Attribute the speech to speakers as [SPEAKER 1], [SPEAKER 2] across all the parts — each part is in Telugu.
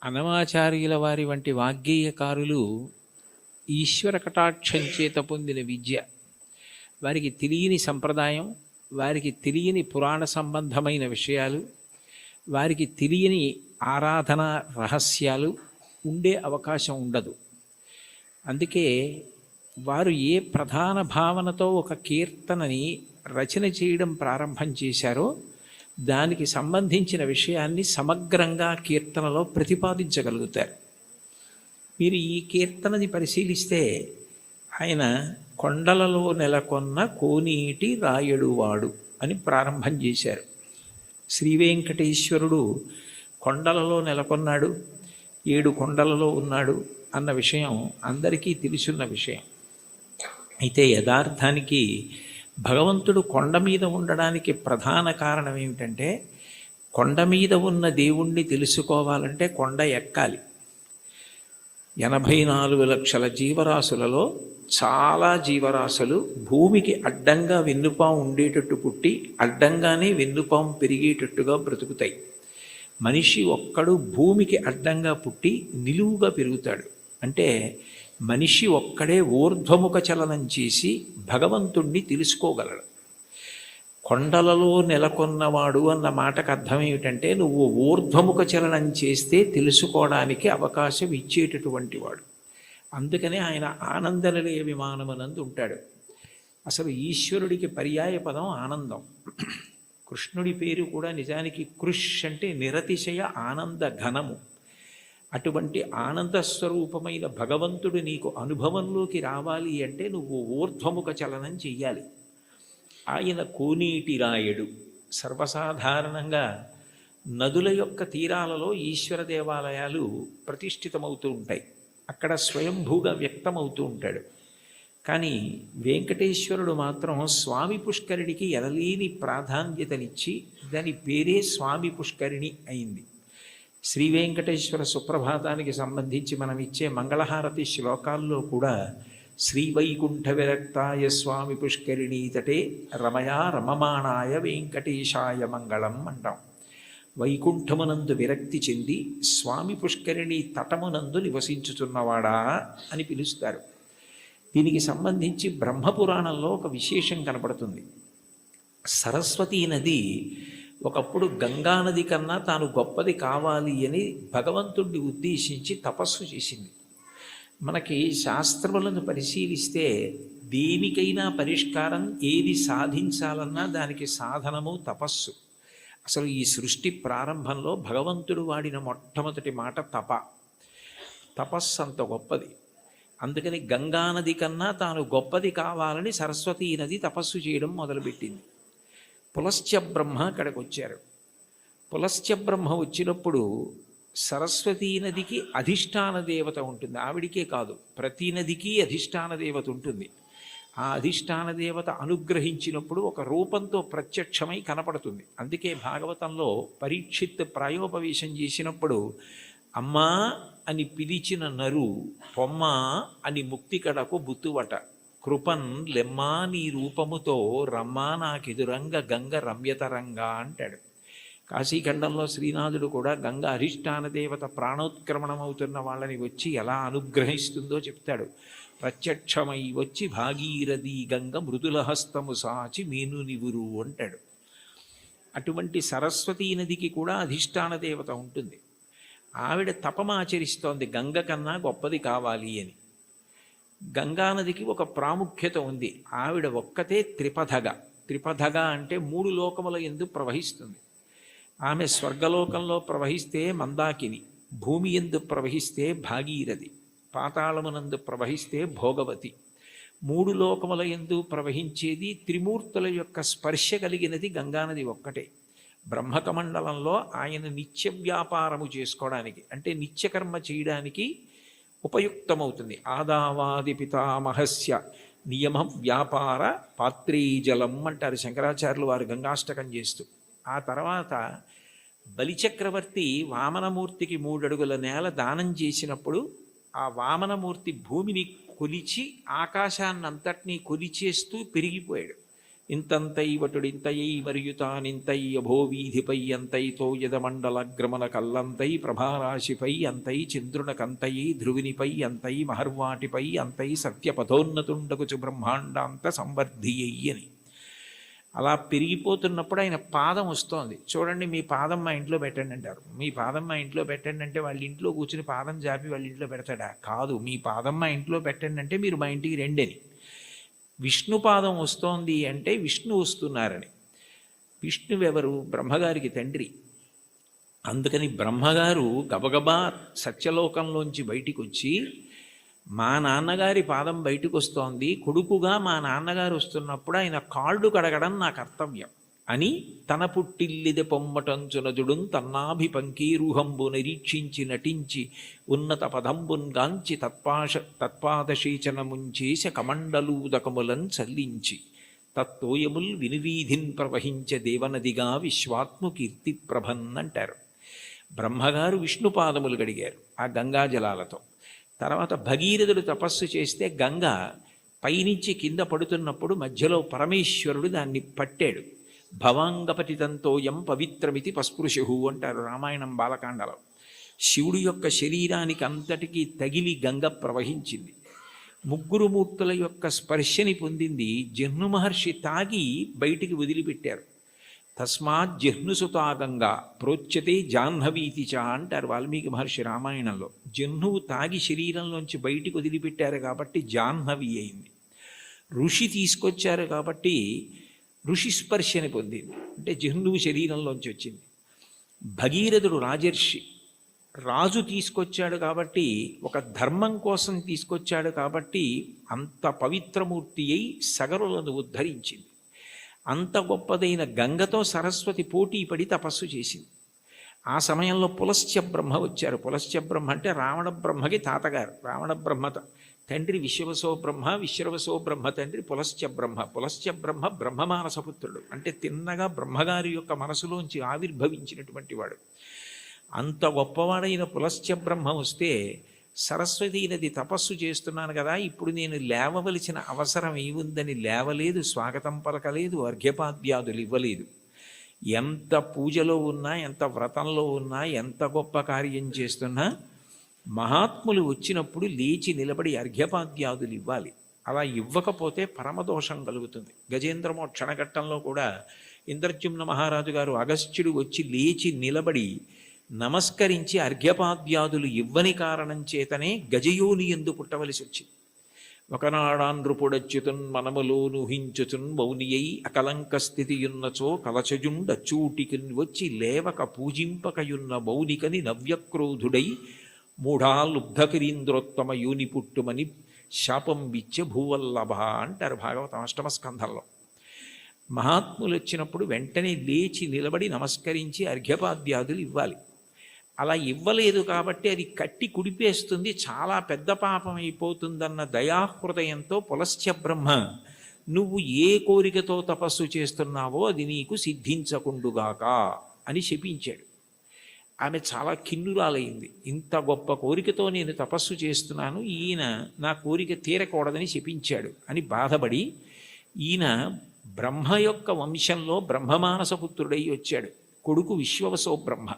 [SPEAKER 1] అనమాచార్యుల వారి వంటి వాగ్గేయకారులు ఈశ్వర కటాక్షం చేత పొందిన విద్య, వారికి తెలియని సంప్రదాయం, వారికి తెలియని పురాణ సంబంధమైన విషయాలు, వారికి తెలియని ఆరాధన రహస్యాలు ఉండే అవకాశం ఉండదు. అందుకే వారు ఏ ప్రధాన భావనతో ఒక కీర్తనని రచన చేయడం ప్రారంభం చేశారో దానికి సంబంధించిన విషయాన్ని సమగ్రంగా కీర్తనలో ప్రతిపాదించగలుగుతారు. మీరు ఈ కీర్తనని పరిశీలిస్తే ఆయన కొండలలో నెలకొన్న కోనీటి రాయడువాడు అని ప్రారంభం చేశారు. శ్రీవేంకటేశ్వరుడు కొండలలో నెలకొన్నాడు, 7 కొండలలో ఉన్నాడు అన్న విషయం అందరికీ తెలుసున్న విషయం. అయితే యథార్థానికి భగవంతుడు కొండ మీద ఉండడానికి ప్రధాన కారణం ఏమిటంటే, కొండ మీద ఉన్న దేవుణ్ణి తెలుసుకోవాలంటే కొండ ఎక్కాలి. 84 లక్షల జీవరాశులలో చాలా జీవరాశులు భూమికి అడ్డంగా వెన్నుపాము ఉండేటట్టు పుట్టి అడ్డంగానే వెన్నుపాము పెరిగేటట్టుగా బ్రతుకుతాయి. మనిషి ఒక్కడు భూమికి అడ్డంగా పుట్టి నిలువుగా పెరుగుతాడు. అంటే మనిషి ఒక్కడే ఊర్ధ్వముఖ చలనం చేసి భగవంతుణ్ణి తెలుసుకోగలడు. కొండలలో నెలకొన్నవాడు అన్న మాటకు అర్థం ఏమిటంటే, నువ్వు ఊర్ధ్వముఖ చలనం చేస్తే తెలుసుకోవడానికి అవకాశం ఇచ్చేటటువంటి వాడు. అందుకనే ఆయన ఆనందనిలయ విమానమునందు ఉంటాడు. అసలు ఈశ్వరుడికి పర్యాయ పదం ఆనందం. కృష్ణుడి పేరు కూడా నిజానికి కృష్ అంటే నిరతిశయ ఆనంద ఘనము. అటువంటి ఆనంద స్వరూపమైన భగవంతుడు నీకు అనుభవంలోకి రావాలి అంటే నువ్వు ఊర్ధ్వముఖ చలనం చెయ్యాలి. ఆయన కోనీటి రాయడు. సర్వసాధారణంగా నదుల యొక్క తీరాలలో ఈశ్వర దేవాలయాలు ప్రతిష్ఠితమవుతూ ఉంటాయి. అక్కడ స్వయంభూగా వ్యక్తమవుతూ ఉంటాడు. కానీ వెంకటేశ్వరుడు మాత్రం స్వామి పుష్కరిణికి ఎనలేని ప్రాధాన్యతనిచ్చి దాని పేరే స్వామి పుష్కరిణి అయింది. శ్రీ వెంకటేశ్వర సుప్రభాతానికి సంబంధించి మనం ఇచ్చే మంగళహారతి శ్లోకాల్లో కూడా శ్రీవైకుంఠ విరక్తాయ స్వామి పుష్కరిణీ తటే రమయా రమమాణాయ వెంకటేశాయ మంగళం అంటాం. వైకుంఠమునందు విరక్తి చెంది స్వామి పుష్కరిణి తటమునందు నివసించుచున్నవాడా అని పిలుస్తారు. దీనికి సంబంధించి బ్రహ్మపురాణంలో ఒక విశేషం కనపడుతుంది. సరస్వతీ నది ఒకప్పుడు గంగానది కన్నా తాను గొప్పది కావాలి అని భగవంతుడిని ఉద్దేశించి తపస్సు చేసింది. మనకి శాస్త్రములను పరిశీలిస్తే దేనికైనా పరిష్కారం, ఏది సాధించాలన్నా దానికి సాధనము తపస్సు. అసలు ఈ సృష్టి ప్రారంభంలో భగవంతుడు వాడిన మొట్టమొదటి మాట తపస్సు అంత గొప్పది. అందుకని గంగానది కన్నా తాను గొప్పది కావాలని సరస్వతీ నది తపస్సు చేయడం మొదలుపెట్టింది. పులస్త్య బ్రహ్మ అక్కడికి వచ్చారు. పులస్త్య బ్రహ్మ వచ్చినప్పుడు సరస్వతీ నదికి అధిష్టాన దేవత ఉంటుంది. ఆవిడికే కాదు, ప్రతి నదికి అధిష్టాన దేవత ఉంటుంది. ఆ అధిష్టాన దేవత అనుగ్రహించినప్పుడు ఒక రూపంతో ప్రత్యక్షమై కనపడుతుంది. అందుకే భాగవతంలో పరీక్షిత్ ప్రాయోపవేశం చేసినప్పుడు అమ్మా అని పిలిచిన నరు పొమ్మ అని ముక్తికడకు బుత్తువట, కృపన్ లెమ్మా నీ రూపముతో రమ్మా నాకెదురంగ గంగ రమ్యతరంగా అంటాడు. కాశీఖండంలో శ్రీనాథుడు కూడా గంగ అధిష్టాన దేవత ప్రాణోత్క్రమణమవుతున్న వాళ్ళని వచ్చి ఎలా అనుగ్రహిస్తుందో చెప్తాడు. ప్రత్యక్షమై వచ్చి భాగీరథి గంగ మృదులహస్తము సాచి మేను నివురు అంటాడు. అటువంటి సరస్వతీ నదికి కూడా అధిష్టాన దేవత ఉంటుంది. ఆవిడ తపమాచరిస్తోంది గంగ కన్నా గొప్పది కావాలి అని. గంగానదికి ఒక ప్రాముఖ్యత ఉంది. ఆవిడ ఒక్కతే త్రిపథగా అంటే 3 లోకముల యందు ప్రవహిస్తుంది. ఆమె స్వర్గలోకంలో ప్రవహిస్తే మందాకిని, భూమి యందు ప్రవహిస్తే భాగీరథి, పాతాళమునందు ప్రవహిస్తే భోగవతి. 3 లోకముల యందు ప్రవహించేది త్రిమూర్తుల యొక్క స్పర్శ కలిగినది గంగానది ఒక్కటే. బ్రహ్మకమండలంలో ఆయన నిత్య వ్యాపారము చేసుకోవడానికి అంటే నిత్యకర్మ చేయడానికి ఉపయుక్తమవుతుంది. ఆదావాది పితామహస్య నియమ వ్యాపార పాత్రీ జలం అంటారు శంకరాచార్యులు వారు గంగాష్టకం చేస్తూ. ఆ తర్వాత బలిచక్రవర్తి వామనమూర్తికి 3 అడుగుల నేల దానం చేసినప్పుడు ఆ వామనమూర్తి భూమిని కొలిచి ఆకాశాన్నంతటినీ కొలిచేస్తూ పెరిగిపోయాడు. ఇంతంతైవటుడింతయై మరియుతానింతై అభోవీధిపై అంతైతో యదమండలగ్రమణ కల్లంతై ప్రభారాశిపై అంతై చంద్రునకంతయై ధ్రువినిపై అంతై మహర్వాటిపై అంతై సత్యపథోన్నతుండకుచు బ్రహ్మాండాంత సంవర్ధియ్యి అని. అలా పెరిగిపోతున్నప్పుడు ఆయన పాదం వస్తోంది. చూడండి, మీ పాదం మా ఇంట్లో పెట్టండి అంటారు. మీ పాదం మా ఇంట్లో పెట్టండి అంటే వాళ్ళ ఇంట్లో కూర్చుని పాదం జాపి వాళ్ళ ఇంట్లో పెడతాడా? కాదు. మీ పాదం మా ఇంట్లో పెట్టండి అంటే మీరు మా ఇంటికి రెండని. విష్ణుపాదం వస్తోంది అంటే విష్ణు వస్తున్నారని. విష్ణువెవరు? బ్రహ్మగారికి తండ్రి. అందుకని బ్రహ్మగారు గబగబా సత్యలోకంలోంచి బయటికి వచ్చి, మా నాన్నగారి పాదం బయటకు వస్తోంది, కొడుకుగా మా నాన్నగారు వస్తున్నప్పుడు ఆయన కాళ్ళు కడగడం నా కర్తవ్యం అని తన పుట్టిల్లిది పొమ్మటంచునజుడుం తన్నాభిపంకీరుహంబు నిరీక్షించి నటించి ఉన్నత పదంబున్ గాంచి తత్పాదశీచనముంచేస కమండలూదకములన్ చల్లించి తత్తోయముల్ వినువీధిన్ ప్రవహించే దేవనదిగా విశ్వాత్ము కీర్తి ప్రభన్ అంటారు. బ్రహ్మగారు విష్ణుపాదములు గడిగారు ఆ గంగాజలాలతో. తర్వాత భగీరథుడు తపస్సు చేస్తే గంగ పైనుంచి కింద పడుతున్నప్పుడు మధ్యలో పరమేశ్వరుడు దాన్ని పట్టాడు. భవాంగపతితంతోయం పవిత్రమితి పస్పృశు అంటారు రామాయణం బాలకాండలో. శివుడి యొక్క శరీరానికి అంతటికీ తగిలి గంగ ప్రవహించింది. ముగ్గురు మూర్తుల యొక్క స్పర్శని పొందింది. జహ్ను మహర్షి తాగి బయటికి వదిలిపెట్టారు. తస్మాత్ జహ్నుసుతా గంగా ప్రోచ్యతే జాహ్నవీతి చ అంటారు వాల్మీకి మహర్షి రామాయణంలో. జహ్నువు తాగి శరీరంలోంచి బయటికి వదిలిపెట్టారు కాబట్టి జాహ్నవి అయింది. ఋషి తీసుకొచ్చారు కాబట్టి ఋషి స్పర్శని పొందింది, అంటే జహ్నువు శరీరంలోంచి వచ్చింది. భగీరథుడు రాజర్షి, రాజు తీసుకొచ్చాడు కాబట్టి, ఒక ధర్మం కోసం తీసుకొచ్చాడు కాబట్టి అంత పవిత్రమూర్తి అయి సగరులను ఉద్ధరించింది. అంత గొప్పదైన గంగతో సరస్వతి పోటీ పడి తపస్సు చేసింది. ఆ సమయంలో పులస్త్య బ్రహ్మ వచ్చారు. పులస్త్య బ్రహ్మ అంటే రావణ బ్రహ్మకి తాతగారు. రావణ బ్రహ్మ తండ్రి విశ్వవసో బ్రహ్మ, విశ్వవసో బ్రహ్మ తండ్రి పులస్త్య బ్రహ్మ. పులస్త్య బ్రహ్మ బ్రహ్మమానసపుత్రుడు, అంటే తిన్నగా బ్రహ్మగారి యొక్క మనసులోంచి ఆవిర్భవించినటువంటి వాడు. అంత గొప్పవాడైన పులస్త్య బ్రహ్మ వస్తే, సరస్వతీ నది తపస్సు చేస్తున్నాను కదా, ఇప్పుడు నేను లేవవలసిన అవసరం ఏముందని లేవలేదు, స్వాగతం పలకలేదు, అర్ఘ్యపాద్యాదులు ఇవ్వలేదు. ఎంత పూజలో ఉన్నా, ఎంత వ్రతంలో ఉన్నా, ఎంత గొప్ప కార్యం చేస్తున్నా మహాత్ములు వచ్చినప్పుడు లేచి నిలబడి అర్ఘ్యపాద్యాదులు ఇవ్వాలి. అలా ఇవ్వకపోతే పరమదోషం కలుగుతుంది. గజేంద్రమోక్షణ ఘట్టంలో కూడా ఇంద్రజుమ్న మహారాజు గారు అగస్త్యుడు వచ్చి లేచి నిలబడి నమస్కరించి అర్ఘ్యపాద్యాదులు ఇవ్వని కారణం చేతనే గజయోని ఎందు పుట్టవలసి వచ్చింది. ఒకనాడాంధ్రుపుడచ్యుతున్ మనములో నుహించుచున్ మౌనియై అకలంక స్థితియున్నచో కలచజుండచూటికిన్ వచ్చి లేవక పూజింపకయున్న మౌనికని నవ్యక్రోధుడై మూఢాలుబ్ధకిరీంద్రోత్తమ యోని పుట్టుమని శాపం విచ్చే భూవల్లభ అంటారు భాగవతం అష్టమ స్కంధంలో. మహాత్ములు వచ్చినప్పుడు వెంటనే లేచి నిలబడి నమస్కరించి అర్ఘ్యపాద్యాదులు ఇవ్వాలి. అలా ఇవ్వలేదు కాబట్టి అది కట్టి కుడిపేస్తుంది, చాలా పెద్ద పాపం అయిపోతుందన్న దయాహృదయంతో పులస్త్య బ్రహ్మ, నువ్వు ఏ కోరికతో తపస్సు చేస్తున్నావో అది నీకు సిద్ధించకుండుగాక అని శపించాడు. ఆమె చాలా కిన్నురాలైంది. ఇంత గొప్ప కోరికతో నేను తపస్సు చేస్తున్నాను, ఈయన నా కోరిక తీరకూడదని శపించాడు అని బాధపడి, ఈయన బ్రహ్మ యొక్క వంశంలో బ్రహ్మమానసపుత్రుడై వచ్చాడు. కొడుకు విశ్వవసో బ్రహ్మ.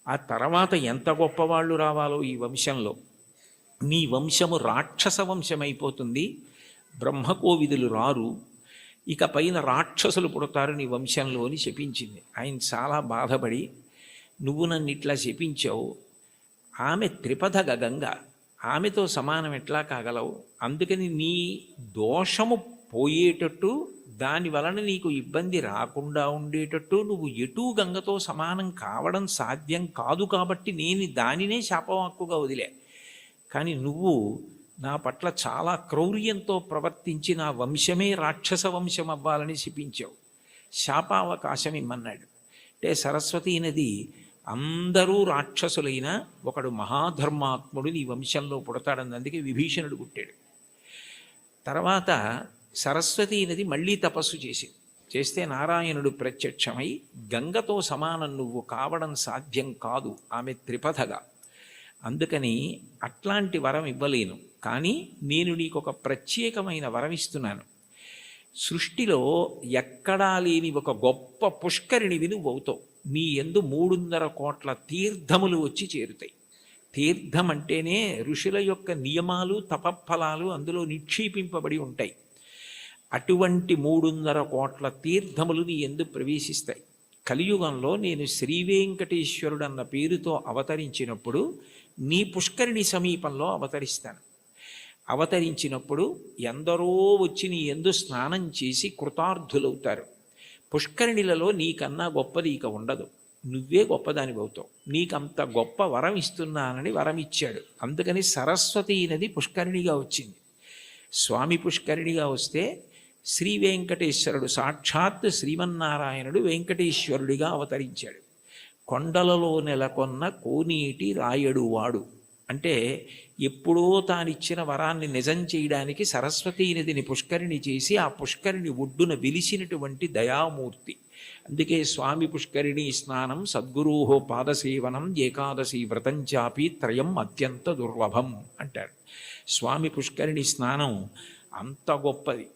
[SPEAKER 1] ఆ తర్వాత ఎంత గొప్పవాళ్ళు రావాలో ఈ వంశంలో. నీ వంశము రాక్షస వంశమైపోతుంది, బ్రహ్మకోవిదులు రారు, ఇక పైన రాక్షసులు పుడతారు నీ వంశంలో అని శపించింది. ఆయన చాలా బాధపడి, నువ్వు నన్ను ఇట్లా శపించావు, ఆమె త్రిపథ గంగ, ఆమెతో సమానం ఎట్లా కాగలవు? అందుకని నీ దోషము పోయేటట్టు, దాని వలన నీకు ఇబ్బంది రాకుండా ఉండేటట్టు నువ్వు ఎటూ గంగతో సమానం కావడం సాధ్యం కాదు కాబట్టి నేను దానినే శాపవాక్కుగా వదిలే. కానీ నువ్వు నా పట్ల చాలా క్రౌర్యంతో ప్రవర్తించి నా వంశమే రాక్షస వంశం అవ్వాలని శపించావు, శాపావకాశం ఇమ్మన్నాడు. అంటే సరస్వతీ నది అందరూ రాక్షసులైన ఒకడు మహాధర్మాత్ముడు నీ వంశంలో పుడతాడని అందుకే విభీషణుడు పుట్టాడు. తర్వాత సరస్వతీ నది మళ్ళీ తపస్సు చేస్తే నారాయణుడు ప్రత్యక్షమై, గంగతో సమానం నువ్వు కావడం సాధ్యం కాదు, ఆమె త్రిపథగా, అందుకని అట్లాంటి వరం ఇవ్వలేను, కానీ నేను నీకు ఒక ప్రత్యేకమైన వరం ఇస్తున్నాను. సృష్టిలో ఎక్కడా లేని ఒక గొప్ప పుష్కరిణివి నువ్వు అవుతావు. నీ యందు 3.5 కోట్ల తీర్థములు వచ్చి చేరుతాయి. తీర్థం అంటేనే ఋషుల యొక్క నియమాలు తపఫలాలు అందులో నిక్షేపింపబడి ఉంటాయి. అటువంటి 3.5 కోట్ల తీర్థములు నీ యందు ప్రవేశిస్తాయి. కలియుగంలో నేను శ్రీవేంకటేశ్వరుడు అన్న పేరుతో అవతరించినప్పుడు నీ పుష్కరిణి సమీపంలో అవతరిస్తాను. అవతరించినప్పుడు ఎందరో వచ్చి నీ యందు స్నానం చేసి కృతార్థులవుతారు. పుష్కరిణిలలో నీకన్నా గొప్పది ఇక ఉండదు. నువ్వే గొప్పదానివి అవుతావు. నీకంత గొప్ప వరం ఇస్తున్నానని వరం ఇచ్చాడు. అందుకని సరస్వతి నది పుష్కరిణిగా వచ్చింది. స్వామి పుష్కరిణిగా వస్తే శ్రీ వెంకటేశ్వరుడు సాక్షాత్ శ్రీమన్నారాయణుడు వెంకటేశ్వరుడిగా అవతరించాడు. కొండలలో నెలకొన్న కోనీటి రాయడు వాడు అంటే ఎప్పుడో తానిచ్చిన వరాన్ని నిజం చేయడానికి సరస్వతీ నదిని పుష్కరిణి చేసి ఆ పుష్కరిణి ఒడ్డున వెలిసినటువంటి దయామూర్తి. అందుకే స్వామి పుష్కరిణి స్నానం సద్గురోహో పాదసేవనం ఏకాదశి వ్రతం చాపి త్రయం అత్యంత దుర్లభం అంటారు. స్వామి పుష్కరిణి స్నానం అంత గొప్పది.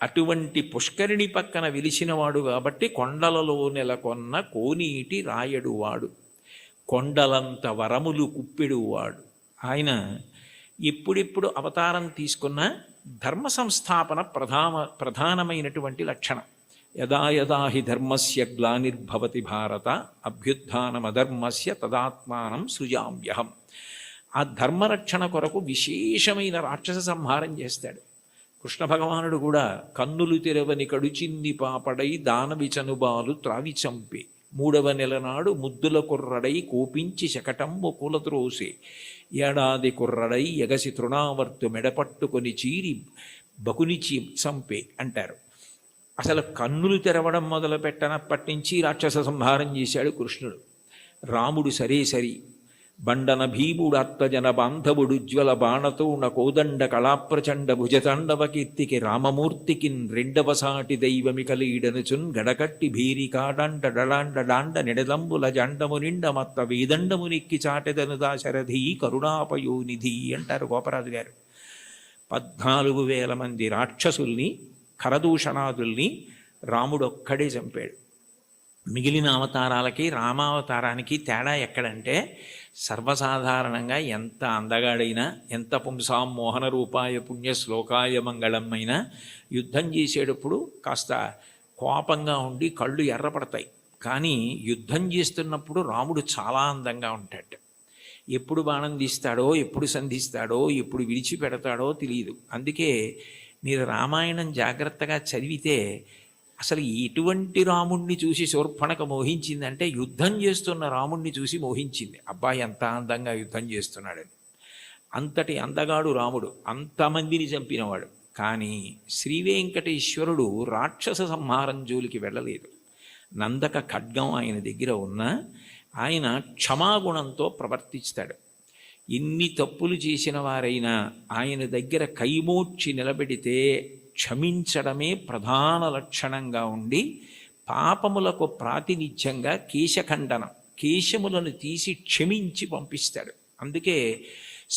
[SPEAKER 1] అటువంటి పుష్కరిణి పక్కన వెలిసినవాడు కాబట్టి కొండలలో నెలకొన్న కోనీటి రాయడువాడు, కొండలంత వరములు కుప్పెడువాడు. ఆయన ఎప్పుడెప్పుడు అవతారం తీసుకున్న ధర్మ సంస్థాపన ప్రధానమైనటువంటి లక్షణం. యదా యదా హి ధర్మస్య గ్లానిర్భవతి భారత అభ్యుత్థానమధర్మస్య తదాత్మానం సృజామ్యహం. ఆ ధర్మరక్షణ కొరకు విశేషమైన రాక్షస సంహారం చేస్తాడు. కృష్ణ భగవానుడు కూడా కన్నులు తెరవని కడుచిన్ని పాపడై దానవి చనుబాలు త్రావి చంపే 3వ నెల నాడు ముద్దుల కుర్రడై కోపించి శకటంబు కూలత్రోసే ఏడాది కుర్రడై ఎగసి తృణావర్తు మెడపట్టుకొని చీరి బకునిచి చంపే అంటారు. అసలు కన్నులు తెరవడం మొదలు పెట్టనప్పటి నుంచి రాక్షస సంహారం చేశాడు కృష్ణుడు. రాముడు సరే సరి బండన భీముడాత్మజన బాంధవుడుజ్వల బాణతోణ కోదండ కళాప్రచండ భుజతాండవ కీర్తికి రామమూర్తికిన్ 2వ సాటి దైవమికలీడనుచున్ గడకట్టి భీరి కాడాండ డడాండ డాండ నిడదంబుల జండము నిండ మత్త వేదండము నిక్కి చాటెదను దాశరథి కరుణాపయోనిధి అంటారు గోపరాజు గారు. 14,000 మంది రాక్షసుల్ని ఖరదూషణాదుల్ని రాముడొక్కడే చంపాడు. మిగిలిన అవతారాలకి రామావతారానికి తేడా ఎక్కడంటే సర్వసాధారణంగా ఎంత అందగాడైనా ఎంత పుంసాం మోహన రూపాయ పుణ్య శ్లోకాయ మంగళం అయినా యుద్ధం చేసేటప్పుడు కాస్త కోపంగా ఉండి కళ్ళు ఎర్రపడతాయి. కానీ యుద్ధం చేస్తున్నప్పుడు రాముడు చాలా అందంగా ఉంటాడు. ఎప్పుడు బాణం తీస్తాడో ఎప్పుడు సంధిస్తాడో ఎప్పుడు విడిచిపెడతాడో తెలియదు. అందుకే మీరు రామాయణం జాగ్రత్తగా చదివితే అసలు ఎటువంటి రాముణ్ణి చూసి శూర్పణఖ మోహించిందంటే యుద్ధం చేస్తున్న రాముణ్ణి చూసి మోహించింది. అబ్బాయి ఎంత అందంగా యుద్ధం చేస్తున్నాడని. అంతటి అందగాడు రాముడు, అంతమందిని చంపినవాడు. కానీ శ్రీవేంకటేశ్వరుడు రాక్షస సంహారం జోలికి వెళ్ళలేదు. నందక ఖడ్గం ఆయన దగ్గర ఉన్న ఆయన క్షమాగుణంతో ప్రవర్తిస్తాడు. ఎన్ని తప్పులు చేసిన వారైనా ఆయన దగ్గర కైమోడ్చి నిలబెడితే క్షమించడమే ప్రధాన లక్షణంగా ఉండి పాపములకు ప్రాతినిధ్యంగా కేశఖండనం, కేశములను తీసి క్షమించి పంపిస్తాడు. అందుకే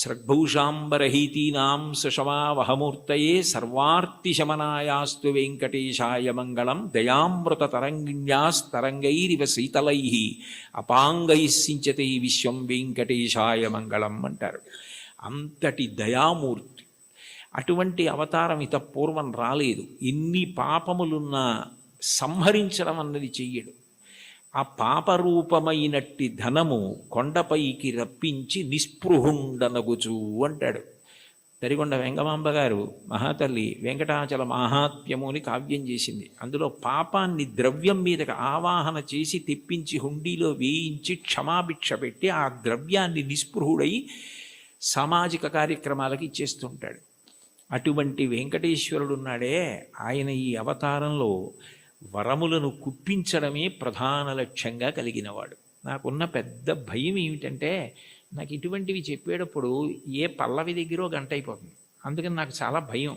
[SPEAKER 1] సృగ్భూషాంబరహీతీనాం సుషమావహమూర్తయే సర్వార్తిశమనాయాస్తు వెంకటేశాయ మంగళం దయామృత తరంగిణ్యాస్తరంగైరివ శీతలై అపాంగైస్సించతే విశ్వం వెంకటేశాయ మంగళం అంటారు. అంతటి దయామూర్తి. అటువంటి అవతారం ఇత పూర్వం రాలేదు. ఎన్ని పాపములున్నా సంహరించడం అన్నది చెయ్యడు. ఆ పాపరూపమైనట్టి ధనము కొండపైకి రప్పించి నిస్పృహుండనగుచు అంటాడు. తరిగొండ వెంగమాంబ గారు మహాతల్లి వెంకటాచల మాహాత్మ్యము అని కావ్యం చేసింది. అందులో పాపాన్ని ద్రవ్యం మీదకి ఆవాహన చేసి తెప్పించి హుండీలో వేయించి క్షమాభిక్ష పెట్టి ఆ ద్రవ్యాన్ని నిస్పృహుడై సామాజిక కార్యక్రమాలకు ఇచ్చేస్తుంటాడు. అటువంటి వెంకటేశ్వరుడు ఉన్నాడే, ఆయన ఈ అవతారంలో వరములను కుప్పించడమే ప్రధాన లక్ష్యంగా కలిగినవాడు. నాకున్న పెద్ద భయం ఏమిటంటే నాకు ఇటువంటివి చెప్పేటప్పుడు ఏ పల్లవి దగ్గరో గంట అయిపోతుంది. అందుకని నాకు చాలా భయం.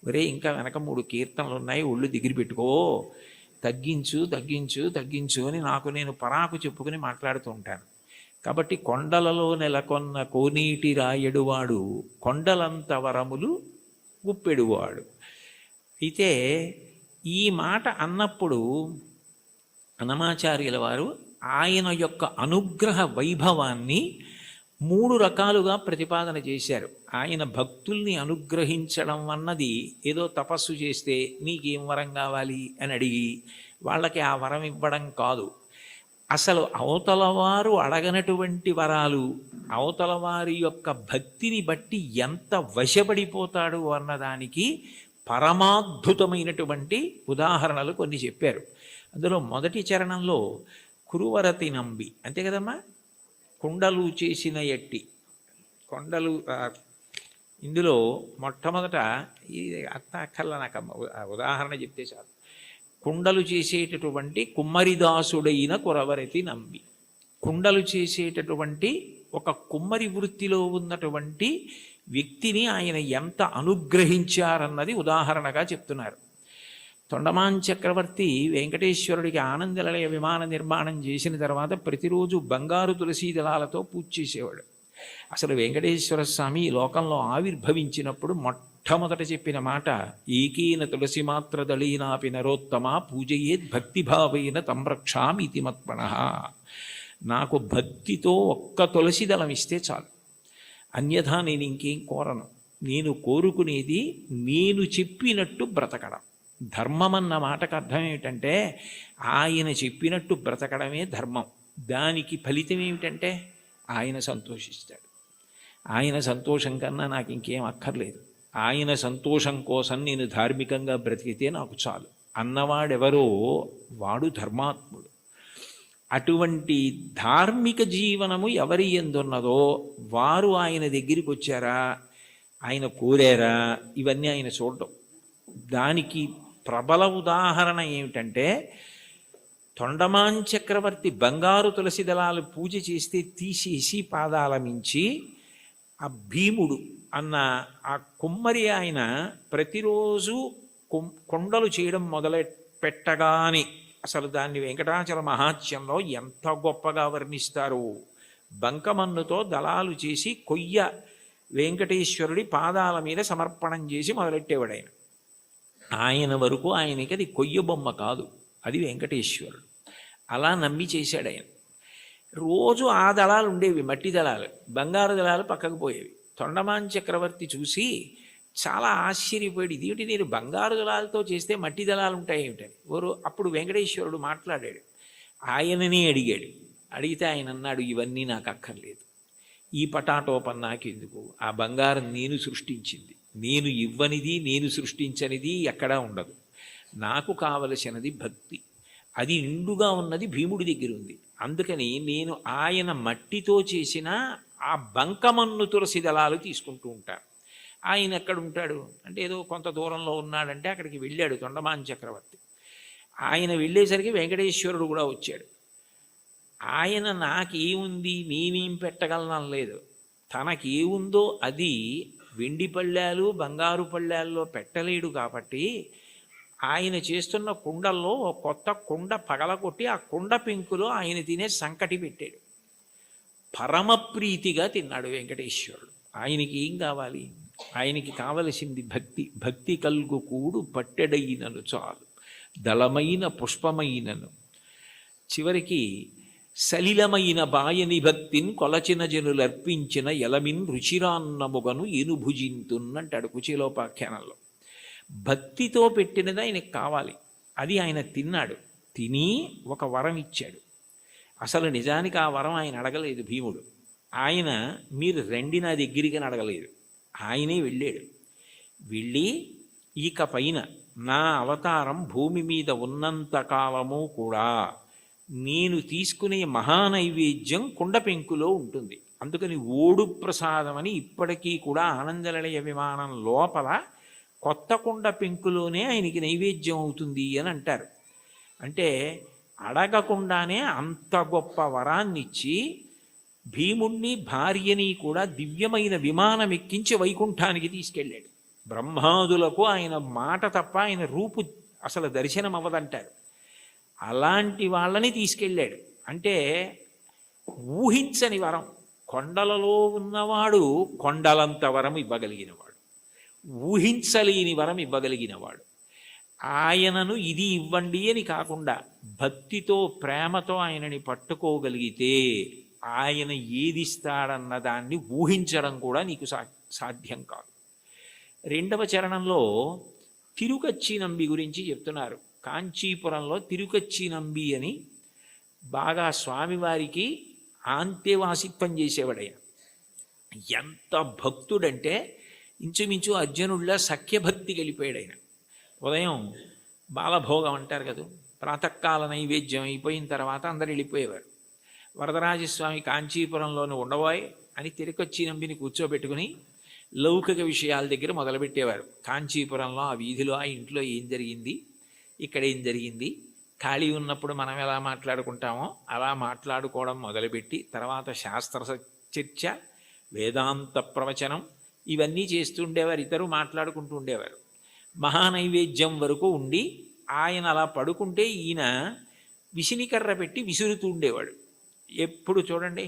[SPEAKER 1] ఒరే ఇంకా వెనక 3 కీర్తనలు ఉన్నాయి, ఒళ్ళు దగ్గర పెట్టుకో, తగ్గించు తగ్గించు తగ్గించు అని నాకు నేను పరాకు చెప్పుకుని మాట్లాడుతూ ఉంటాను. కాబట్టి కొండలలో నెలకొన్న కోనీటి రాయడువాడు కొండలంత వరములు గుప్పెడువాడు. అయితే ఈ మాట అన్నప్పుడు అన్నమాచార్యుల వారు ఆయన యొక్క అనుగ్రహ వైభవాన్ని 3 రకాలుగా ప్రతిపాదన చేశారు. ఆయన భక్తుల్ని అనుగ్రహించడం అన్నది ఏదో తపస్సు చేస్తే నీకేం వరం కావాలి అని అడిగి వాళ్ళకి ఆ వరం ఇవ్వడం కాదు. అసలు అవతల వారు అడగనటువంటి వరాలు, అవతల వారి యొక్క భక్తిని బట్టి ఎంత వశపడిపోతాడు అన్నదానికి పరమాద్భుతమైనటువంటి ఉదాహరణలు కొన్ని చెప్పారు. అందులో మొదటి చరణంలో కురువరతి నంబి, అంతే కదమ్మా, కుండలు చేసిన ఎట్టి కొండలు. ఇందులో మొట్టమొదట ఈ అక్కర్ల నాకు ఉదాహరణ చెప్తే చాలు. కుండలు చేసేటటువంటి కుమ్మరిదాసుడైన కురవరతి నంబి, కుండలు చేసేటటువంటి ఒక కుమ్మరి వృత్తిలో ఉన్నటువంటి వ్యక్తిని ఆయన ఎంత అనుగ్రహించారన్నది ఉదాహరణగా చెప్తున్నారు. తొండమాన్ చక్రవర్తి వెంకటేశ్వరుడికి ఆనందనిలయ విమాన నిర్మాణం చేసిన తర్వాత ప్రతిరోజు బంగారు తులసీ దళాలతో పూజ చేసేవాడు. అసలు వెంకటేశ్వర స్వామి ఈ లోకంలో ఆవిర్భవించినప్పుడు మొట్టమొదట చెప్పిన మాట, ఏకీన తులసి మాత్ర దళీనాపి నరోత్తమ పూజయేద్ భక్తిభావైన తంరక్షామితి మత్పణః. నాకు భక్తితో ఒక్క తులసి దళం ఇస్తే చాలు, అన్యథా నేను ఇంకేం కోరను. నేను కోరుకునేది నేను చెప్పినట్టు బ్రతకడం. ధర్మం అన్న మాటకు అర్థం ఏమిటంటే ఆయన చెప్పినట్టు బ్రతకడమే ధర్మం. దానికి ఫలితం ఏమిటంటే ఆయన సంతోషిస్తాడు. ఆయన సంతోషం కన్నా నాకు ఇంకేం అక్కర్లేదు. ఆయన సంతోషం కోసం నేను ధార్మికంగా బ్రతికితే నాకు చాలు అన్నవాడెవరో వాడు ధర్మాత్ముడు. అటువంటి ధార్మిక జీవనము ఎవరి ఎందున్నదో వారు ఆయన దగ్గరికి వచ్చారా, ఆయన కోరారా, ఇవన్నీ ఆయన చూడడం. దానికి ప్రబల ఉదాహరణ ఏమిటంటే తొండమాన్ చక్రవర్తి బంగారు తులసి దళాలు పూజ చేస్తే తీసేసి పాదాల మించి ఆ భీముడు అన్న ఆ కుమ్మరి ఆయన ప్రతిరోజు కొండలు చేయడం మొదలు పెట్టగానే అసలు దాన్ని వెంకటాచల మహాత్యంలో ఎంత గొప్పగా వర్ణిస్తారు. బంకమన్నుతో దళాలు చేసి కొయ్య వెంకటేశ్వరుడి పాదాల మీద సమర్పణం చేసి మొదలెట్టేవాడు ఆయన. ఆయన వరకు ఆయనకి అది కొయ్య బొమ్మ కాదు, అది వెంకటేశ్వరుడు. అలా నమ్మి చేశాడు ఆయన. రోజు ఆ దళాలు ఉండేవి, మట్టి దళాలు. బంగారు దళాలు పక్కకు పోయేవి. తొండమాన్ చక్రవర్తి చూసి చాలా ఆశ్చర్యపోయాడు, ఇదేమిటి నేను బంగారు దళాలతో చేస్తే మట్టి దళాలు ఉంటాయి ఏమిటని. అప్పుడు వెంకటేశ్వరుడు మాట్లాడాడు, ఆయననే అడిగాడు. అడిగితే ఆయన అన్నాడు, ఇవన్నీ నాకు అక్కర్లేదు, ఈ పటాటోపం నాకెందుకు, ఆ బంగారం నేను సృష్టించింది, నేను ఇవ్వనిది నేను సృష్టించనిది ఎక్కడా ఉండదు. నాకు కావలసినది భక్తి, అది నిండుగా ఉన్నది భీముడి దగ్గర ఉంది. అందుకని నేను ఆయన మట్టితో చేసిన ఆ బంకమన్ను తులసి దళాలు తీసుకుంటూ ఉంటాను. ఆయన ఎక్కడ ఉంటాడు అంటే ఏదో కొంత దూరంలో ఉన్నాడంటే అక్కడికి వెళ్ళాడు తొండమాన్ చక్రవర్తి. ఆయన వెళ్ళేసరికి వెంకటేశ్వరుడు కూడా వచ్చాడు. ఆయన నాకేముంది నేనేం పెట్టగలను లేదు, తనకేముందో అది వెండి పళ్ళాలు బంగారు పళ్ళాల్లో పెట్టలేడు. కాబట్టి ఆయన చేస్తున్న కుండల్లో కొత్త కుండ పగలగొట్టి ఆ కుండ పెంకులో ఆయన తినే సంకటి పెట్టాడు. పరమప్రీతిగా తిన్నాడు వెంకటేశ్వరుడు. ఆయనకి ఏం కావాలి, ఆయనకి కావలసింది భక్తి. భక్తి కల్గు కూడు పట్టెడైనను చాలు, దళమైన పుష్పమైనను. చివరికి సలిలమైన బాయని భక్తిని కొలచిన జనులర్పించిన ఎలమిన్ రుచిరాన్నముగను ఏనుభుజింతున్నంటాడు కుచేలోపాఖ్యానంలో. భక్తితో పెట్టినది ఆయనకు కావాలి, అది ఆయన తిన్నాడు. తిని ఒక వరం ఇచ్చాడు. అసలు నిజానికి ఆ వరం ఆయన అడగలేదు భీముడు. ఆయన మీరు రండి నా దగ్గరికి అడగలేదు, ఆయనే వెళ్ళాడు. వెళ్ళి ఇక పైన నా అవతారం భూమి మీద ఉన్నంత కాలము కూడా నేను తీసుకునే మహానైవేద్యం కుండ పెంకులో ఉంటుంది. అందుకని ఓడు ప్రసాదం అని ఇప్పటికీ కూడా ఆనందనిలయ విమానం లోపల కొత్త కుండ పెంకులోనే ఆయనకి నైవేద్యం అవుతుంది అని అంటారు. అంటే అడగకుండానే అంత గొప్ప వరాన్నిచ్చి భీముణ్ణి భార్యని కూడా దివ్యమైన విమానం ఎక్కించి వైకుంఠానికి తీసుకెళ్ళాడు. బ్రహ్మాదులకు ఆయన మాట తప్ప ఆయన రూపు అసలు దర్శనం అవ్వదంటారు. అలాంటి వాళ్ళని తీసుకెళ్ళాడు. అంటే ఊహించని వరం. కొండలలో ఉన్నవాడు కొండలంత వరం ఇవ్వగలిగినవాడు, ఊహించలేని వరం ఇవ్వగలిగినవాడు. ఆయనను ఇది ఇవ్వండి అని కాకుండా భక్తితో ప్రేమతో ఆయనని పట్టుకోగలిగితే ఆయన ఏదిస్తాడన్న దాన్ని ఊహించడం కూడా నీకు సాధ్యం కాదు. రెండవ చరణంలో తిరుకచ్చినంబి గురించి చెప్తున్నారు. కాంచీపురంలో తిరుకచ్చినంబి అని బాగా స్వామివారికి ఆంతేవాసిత్వం చేసేవాడయ్య. ఎంత భక్తుడంటే ఇంచుమించు అర్జునుడిలా సఖ్యభక్తి గెలిపాడు ఆయన. ఉదయం బాలభోగం అంటారు కదా, ప్రాతకాల నైవేద్యం అయిపోయిన తర్వాత అందరు వెళ్ళిపోయేవారు. వరదరాజస్వామి కాంచీపురంలోని ఉండబోయ్ అని తిరుకొచ్చినంబిని కూర్చోబెట్టుకుని లౌకిక విషయాల దగ్గర మొదలుపెట్టేవారు. కాంచీపురంలో ఆ వీధిలో ఆ ఇంట్లో ఏం జరిగింది, ఇక్కడ ఏం జరిగింది, ఖాళీ ఉన్నప్పుడు మనం ఎలా మాట్లాడుకుంటామో అలా మాట్లాడుకోవడం మొదలుపెట్టి తర్వాత శాస్త్ర చర్చ, వేదాంత ప్రవచనం ఇవన్నీ చేస్తూ ఉండేవారు. ఇద్దరు మాట్లాడుకుంటూ ఉండేవారు. మహానైవేద్యం వరకు ఉండి ఆయన అలా పడుకుంటే ఈయన విసినికర్ర పెట్టి విసురుతూ ఉండేవాడు. ఎప్పుడు చూడండి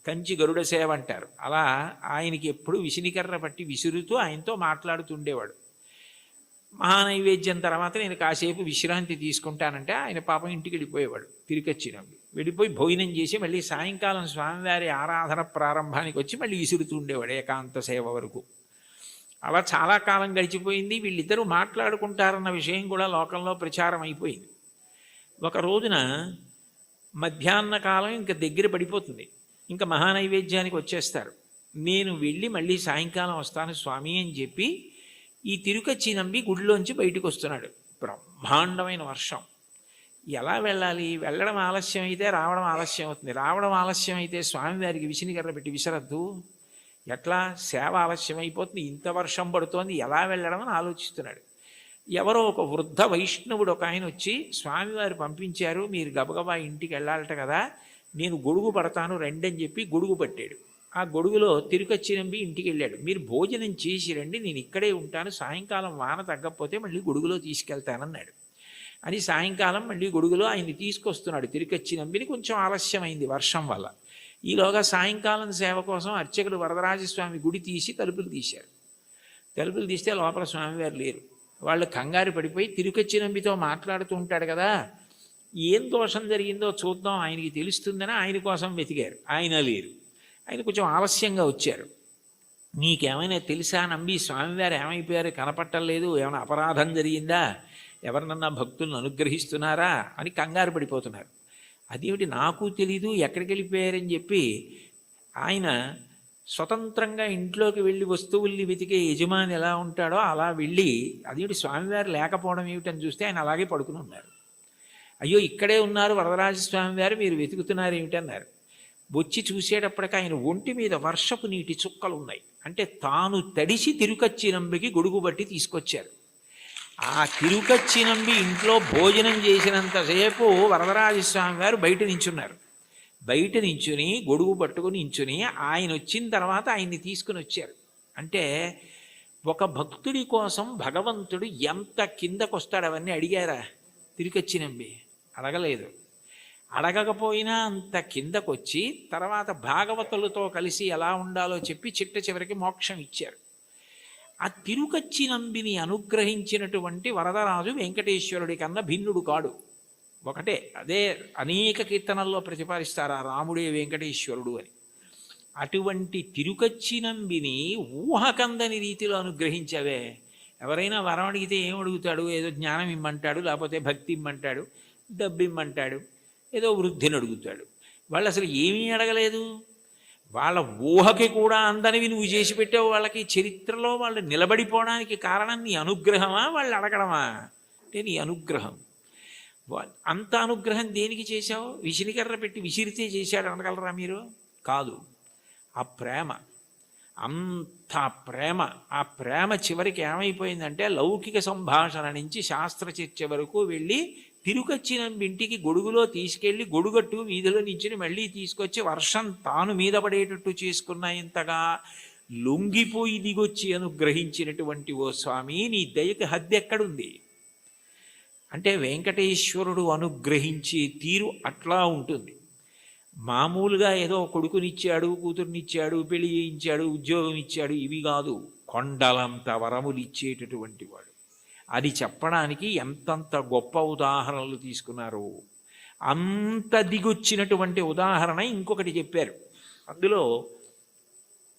[SPEAKER 1] కంచి గరుడ సేవ అంటారు, అలా ఆయనకి ఎప్పుడు విసినికర్ర పట్టి విసురుతూ ఆయనతో మాట్లాడుతుండేవాడు. మహానైవేద్యం తర్వాత నేను కాసేపు విశ్రాంతి తీసుకుంటానంటే ఆయన పాపం ఇంటికి వెళ్ళిపోయేవాడు. తిరిగొచ్చినప్పుడు వెళ్ళిపోయి భోజనం చేసి మళ్ళీ సాయంకాలం స్వామివారి ఆరాధన ప్రారంభానికి వచ్చి మళ్ళీ విసురుతూ ఉండేవాడు ఏకాంత సేవ వరకు. అలా చాలా కాలం గడిచిపోయింది. వీళ్ళిద్దరూ మాట్లాడుకుంటారన్న విషయం కూడా లోకంలో ప్రచారం అయిపోయింది. ఒక రోజున మధ్యాహ్న కాలం ఇంకా దగ్గర పడిపోతుంది, ఇంకా మహానైవేద్యానికి వచ్చేస్తారు. నేను వెళ్ళి మళ్ళీ సాయంకాలం వస్తాను స్వామి అని చెప్పి ఈ తిరుకచ్చినంబి గుడిలోంచి బయటకు వస్తున్నాడు. బ్రహ్మాండమైన వర్షం. ఎలా వెళ్ళాలి? వెళ్ళడం ఆలస్యం అయితే రావడం ఆలస్యం అవుతుంది. రావడం ఆలస్యం అయితే స్వామివారికి విసినికర్ర పెట్టి విసరద్దు, ఎట్లా సేవ ఆలస్యం అయిపోతుంది, ఇంత వర్షం పడుతోంది, ఎలా వెళ్ళడం అని ఆలోచిస్తున్నాడు. ఎవరో ఒక వృద్ధ వైష్ణవుడు ఒక ఆయన వచ్చి, స్వామివారు పంపించారు, మీరు గబగబా ఇంటికి వెళ్ళాలట కదా, నేను గొడుగు పడతాను రండి అని చెప్పి గొడుగు పట్టాడు. ఆ గొడుగులో తిరుకచ్చినంబి ఇంటికి వెళ్ళాడు. మీరు భోజనం చేసి రండి, నేను ఇక్కడే ఉంటాను, సాయంకాలం వాన తగ్గకపోతే మళ్ళీ గొడుగులో తీసుకెళ్తానన్నాడు. అని సాయంకాలం మళ్ళీ గొడుగులో ఆయన్ని తీసుకొస్తున్నాడు. తిరుకచ్చినంబిని కొంచెం ఆలస్యమైంది వర్షం వల్ల. ఈలోగా సాయంకాలం సేవ కోసం అర్చకులు వరదరాజస్వామి గుడి తీసి తలుపులు తీశారు. తలుపులు తీస్తే లోపల స్వామివారు లేరు. వాళ్ళు కంగారు పడిపోయి తిరుకచ్చినంబితో మాట్లాడుతూ ఉంటాడు కదా, ఏం దోషం జరిగిందో చూద్దాం ఆయనకి తెలుస్తుందని ఆయన కోసం వెతికారు. ఆయన లేరు. ఆయన కొంచెం ఆలస్యంగా వచ్చారు. నీకేమైనా తెలుసా నంబి, స్వామివారు ఏమైపోయారు, కనపట్టలేదు, ఏమైనా అపరాధం జరిగిందా, ఎవరినన్నా భక్తులను అనుగ్రహిస్తున్నారా అని కంగారు పడిపోతున్నారు. అదేమిటి నాకు తెలీదు, ఎక్కడికి వెళ్ళిపోయారని చెప్పి ఆయన స్వతంత్రంగా ఇంట్లోకి వెళ్ళి వస్తువుల్ని వెతికే యజమాని ఎలా ఉంటాడో అలా వెళ్ళి, అదేమిటి స్వామివారు లేకపోవడం ఏమిటని చూస్తే ఆయన అలాగే పడుకుని ఉన్నారు. అయ్యో ఇక్కడే ఉన్నారు వరదరాజస్వామివారు, మీరు వెతుకుతున్నారు ఏమిటన్నారు. వచ్చి చూసేటప్పటికి ఆయన ఒంటి మీద వర్షపు నీటి చుక్కలు ఉన్నాయి. అంటే తాను తడిసి తిరుకచ్చినంబికి గొడుగు బట్టి తీసుకొచ్చారు. ఆ తిరుకచ్చినంబి ఇంట్లో భోజనం చేసినంతసేపు వరదరాజస్వామి వారు బయట నించున్నారు. బయట నించుని గొడుగు పట్టుకుని నించుని ఆయన వచ్చిన తర్వాత ఆయన్ని తీసుకుని వచ్చారు. అంటే ఒక భక్తుడి కోసం భగవంతుడు ఎంత కిందకొస్తాడు అవన్నీ అడిగారా తిరుకచ్చినంబి? అడగలేదు. అడగకపోయినా అంత కిందకొచ్చి తర్వాత భాగవతులతో కలిసి ఎలా ఉండాలో చెప్పి చిట్ట చివరికి మోక్షం ఇచ్చారు. ఆ తిరుకచ్చినంబిని అనుగ్రహించినటువంటి వరదరాజు వెంకటేశ్వరుడి కన్నా భిన్నుడు కాడు, ఒకటే. అదే అనేక కీర్తనల్లో ప్రతిపాదిస్తారు ఆ రాముడే వెంకటేశ్వరుడు అని. అటువంటి తిరుకచ్చినంబిని ఊహకందని రీతిలో అనుగ్రహించవే. ఎవరైనా వరం అడిగితే ఏం అడుగుతాడు? ఏదో జ్ఞానం ఇమ్మంటాడు, లేకపోతే భక్తి ఇమ్మంటాడు, డబ్బు ఇమ్మంటాడు, ఏదో వృద్ధిని అడుగుతాడు. వాళ్ళు అసలు ఏమీ అడగలేదు. వాళ్ళ ఊహకి కూడా అందనివి నువ్వు చేసి పెట్టావు. వాళ్ళకి చరిత్రలో వాళ్ళు నిలబడిపోవడానికి కారణం నీ అనుగ్రహమా, వాళ్ళు అడగడమా? అంటే నీ అనుగ్రహం. అంత అనుగ్రహం దేనికి చేశావు? విసినికర్ర పెట్టి విసిరితే చేశాడు అనగలరా మీరు? కాదు. ఆ ప్రేమ, అంత ప్రేమ. ఆ ప్రేమ చివరికి ఏమైపోయిందంటే లౌకిక సంభాషణ నుంచి శాస్త్ర చర్చ వరకు వెళ్ళి తిరుకచ్చినంబి ఇంటికి గొడుగులో తీసుకెళ్ళి గొడుగట్టు వీధిలో నుంచి మళ్ళీ తీసుకొచ్చి వర్షం తాను మీద పడేటట్టు చేసుకున్న ఇంతగా లొంగిపోయి దిగొచ్చి అనుగ్రహించినటువంటి ఓ స్వామి, నీ దయకి హద్దు ఎక్కడుంది? అంటే వెంకటేశ్వరుడు అనుగ్రహించే తీరు అట్లా ఉంటుంది. మామూలుగా ఏదో కొడుకునిచ్చాడు, కూతుర్నిచ్చాడు, పెళ్లి చేయించాడు, ఉద్యోగం ఇచ్చాడు, ఇవి కాదు. కొండలంత వరములు ఇచ్చేటటువంటి వాడు. అది చెప్పడానికి ఎంతంత గొప్ప ఉదాహరణలు తీసుకున్నారు. అంత దిగొచ్చినటువంటి ఉదాహరణ ఇంకొకటి చెప్పారు. అందులో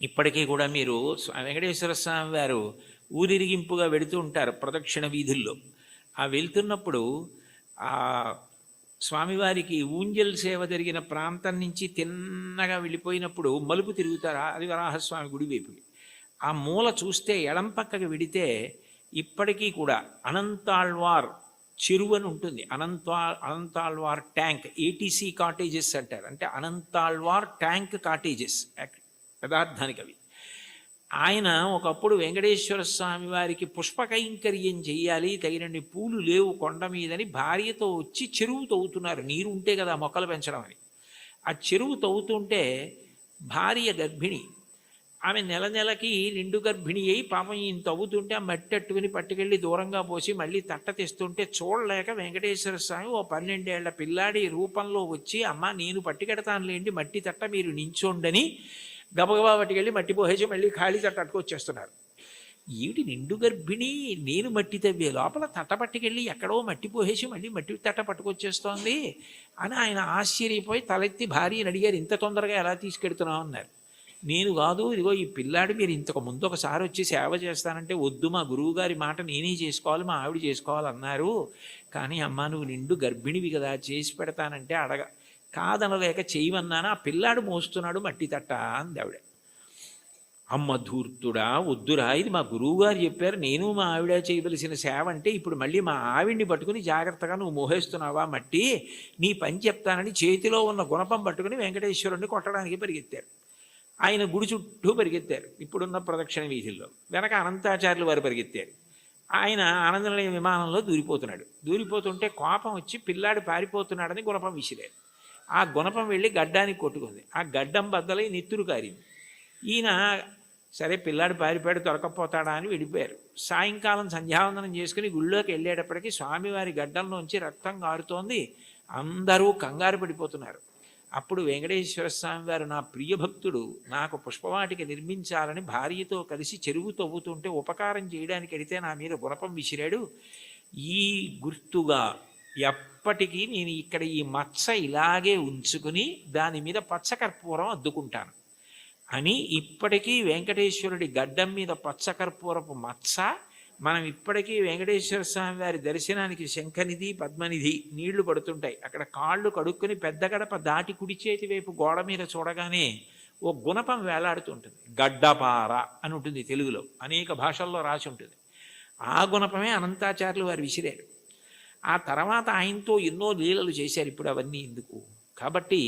[SPEAKER 1] ఇప్పటికీ కూడా మీరు వెంకటేశ్వర స్వామి వారు ఊరిరిగింపుగా వెళుతూ ఉంటారు ప్రదక్షిణ వీధుల్లో. ఆ వెళ్తున్నప్పుడు ఆ స్వామివారికి ఊంజల్ సేవ జరిగిన ప్రాంతం నుంచి తిన్నగా వెళ్ళిపోయినప్పుడు మలుపు తిరుగుతారు, అది వరాహస్వామి గుడి వైపుకి. ఆ మూల చూస్తే ఎడం పక్కకి వెడితే ఇప్పటికీ కూడా అనంతాళ్వార్ చెరువు అని ఉంటుంది. అనంతాళ్వార్ ట్యాంక్, ఏటీసీ కాటేజెస్ అంటారు. అంటే అనంతాళ్వార్ ట్యాంక్ కాటేజెస్ యథార్థానికి అవి. ఆయన ఒకప్పుడు వెంకటేశ్వర స్వామి వారికి పుష్పకైంకర్యం చెయ్యాలి, తగినన్ని పూలు లేవు కొండ మీదని భార్యతో వచ్చి చెరువు తవ్వుతున్నారు. నీరు ఉంటే కదా మొక్కలు పెంచడం అని. ఆ చెరువు తవ్వుతుంటే భార్య గర్భిణి. ఆమె నెల నెలకి నిండు గర్భిణి అయి పాపం ఈయన తవ్వుతుంటే ఆ మట్టి అట్టుకుని పట్టుకెళ్ళి దూరంగా పోసి మళ్ళీ తట్ట తెస్తుంటే చూడలేక వెంకటేశ్వర స్వామి ఓ 12 ఏళ్ల పిల్లాడి రూపంలో వచ్చి, అమ్మ నేను పట్టుకెడతానులేండి మట్టి తట్ట, మీరు నించోండని గబగబా పట్టుకెళ్ళి మట్టి పోసేసి మళ్ళీ ఖాళీ తట్ట అట్టుకొచ్చేస్తున్నారు. ఏమిటి నిండు గర్భిణి, నేను మట్టి తవ్వే లోపల తట్ట పట్టుకెళ్ళి ఎక్కడో మట్టి పోసేసి మళ్ళీ మట్టి తట్ట పట్టుకొచ్చేస్తోంది అని ఆయన ఆశ్చర్యపోయి తలెత్తి భార్యని అడిగారు, ఇంత తొందరగా ఎలా తీసుకెడుతున్నావు అన్నారు. నేను కాదు, ఇదిగో ఈ పిల్లాడు మీరు ఇంతకు ముందు ఒకసారి వచ్చి సేవ చేస్తానంటే వద్దు, మా గురువుగారి మాట నేనే చేసుకోవాలి, మా ఆవిడ చేసుకోవాలన్నారు. కానీ అమ్మ నువ్వు నిండు గర్భిణివి కదా, చేసి పెడతానంటే కాదనలేక చేయమన్నాను, ఆ పిల్లాడు మోస్తున్నాడు మట్టి తట్ట అంది ఆవిడ. అమ్మ ధూర్తుడా, వద్దురా, ఇది మా గురువుగారు చెప్పారు, నేను మా ఆవిడ చేయవలసిన సేవ అంటే ఇప్పుడు మళ్ళీ మా ఆవిడ్ని పట్టుకుని జాగ్రత్తగా నువ్వు మోహేస్తున్నావా మట్టి, నీ పని చెప్తానని చేతిలో ఉన్న గుణపం పట్టుకుని వెంకటేశ్వరుణ్ణి కొట్టడానికి పరిగెత్తారు. ఆయన గుడి చుట్టూ పరిగెత్తారు ఇప్పుడున్న ప్రదక్షిణ వీధుల్లో. వెనక అనంతాచార్యులు వారు పరిగెత్తారు. ఆయన ఆనందనిలయ విమానంలో దూరిపోతుంటే కోపం వచ్చి పిల్లాడు పారిపోతున్నాడని గుణపం విసిరారు. ఆ గుణపం వెళ్ళి గడ్డానికి కొట్టుకుంది. ఆ గడ్డం బద్దలై నెత్తురు కారింది. ఈయన సరే పిల్లాడు పారిపోయాడు, దొరకపోతాడా అని వెళ్ళిపోయారు. సాయంకాలం సంధ్యావందనం చేసుకుని గుళ్ళోకి వెళ్ళేటప్పటికీ స్వామివారి గడ్డంలోంచి రక్తం కారుతోంది. అందరూ కంగారు పడిపోతున్నారు. అప్పుడు వెంకటేశ్వర స్వామి వారు, నా ప్రియభక్తుడు నాకు పుష్పవాటిక నిర్మించాలని భార్యతో కలిసి చెరువు తవ్వుతుంటే ఉపకారం చేయడానికి వెడితే నా మీద గుణపం విసిరాడు. ఈ గుర్తుగా ఎప్పటికీ నేను ఇక్కడ ఈ మచ్చ ఇలాగే ఉంచుకుని దాని మీద పచ్చకర్పూరం అద్దుకుంటాను అని ఇప్పటికీ వెంకటేశ్వరుడి గడ్డం మీద పచ్చకర్పూరపు మచ్చ. మనం ఇప్పటికీ వెంకటేశ్వర స్వామి వారి దర్శనానికి శంఖనిధి పద్మనిధి నీళ్లు పడుతుంటాయి. అక్కడ కాళ్ళు కడుక్కొని పెద్ద గడప దాటి కుడి చేతి వైపు గోడ మీద చూడగానే ఓ గుణపం వేలాడుతుంటుంది. గడ్డపార అని ఉంటుంది తెలుగులో, అనేక భాషల్లో రాసి ఉంటుంది. ఆ గుణపమే అనంతాచార్యులు వారు విసిరారు. ఆ తర్వాత ఆయనతో ఎన్నో లీలలు చేశారు. ఇప్పుడు అవన్నీ ఎందుకు కాబట్టి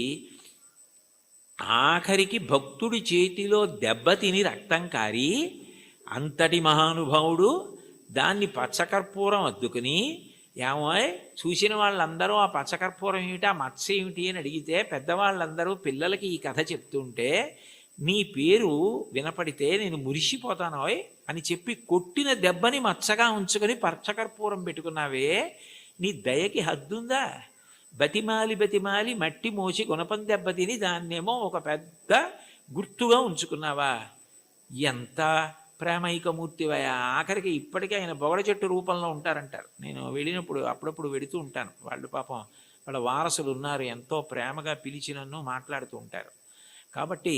[SPEAKER 1] ఆఖరికి భక్తుడి చేతిలో దెబ్బతిని రక్తం కారి అంతటి మహానుభావుడు దాన్ని పచ్చకర్పూరం అద్దుకుని, ఏమో చూసిన వాళ్ళందరూ ఆ పచ్చకర్పూరం ఏమిటి, ఆ మత్స ఏమిటి అని అడిగితే పెద్దవాళ్ళందరూ పిల్లలకి ఈ కథ చెప్తుంటే నీ పేరు వినపడితే నేను మురిసిపోతానోయ్ అని చెప్పి కొట్టిన దెబ్బని మచ్చగా ఉంచుకొని పచ్చకర్పూరం పెట్టుకున్నావే, నీ దయకి హద్దుందా? బతిమాలి మట్టి మోసి గుణపం దెబ్బ తిని దాన్నేమో ఒక పెద్ద గుర్తుగా ఉంచుకున్నావా? ఎంత ప్రేమైకమూర్తివయా! ఆఖరికి ఇప్పటికీ ఆయన బొగడ చెట్టు రూపంలో ఉంటారంటారు. నేను వెళ్ళినప్పుడు అప్పుడప్పుడు వెడుతూ ఉంటాను. వాళ్ళు పాపం వాళ్ళ వారసులు ఉన్నారు, ఎంతో ప్రేమగా పిలిచి నన్ను మాట్లాడుతూ ఉంటారు. కాబట్టి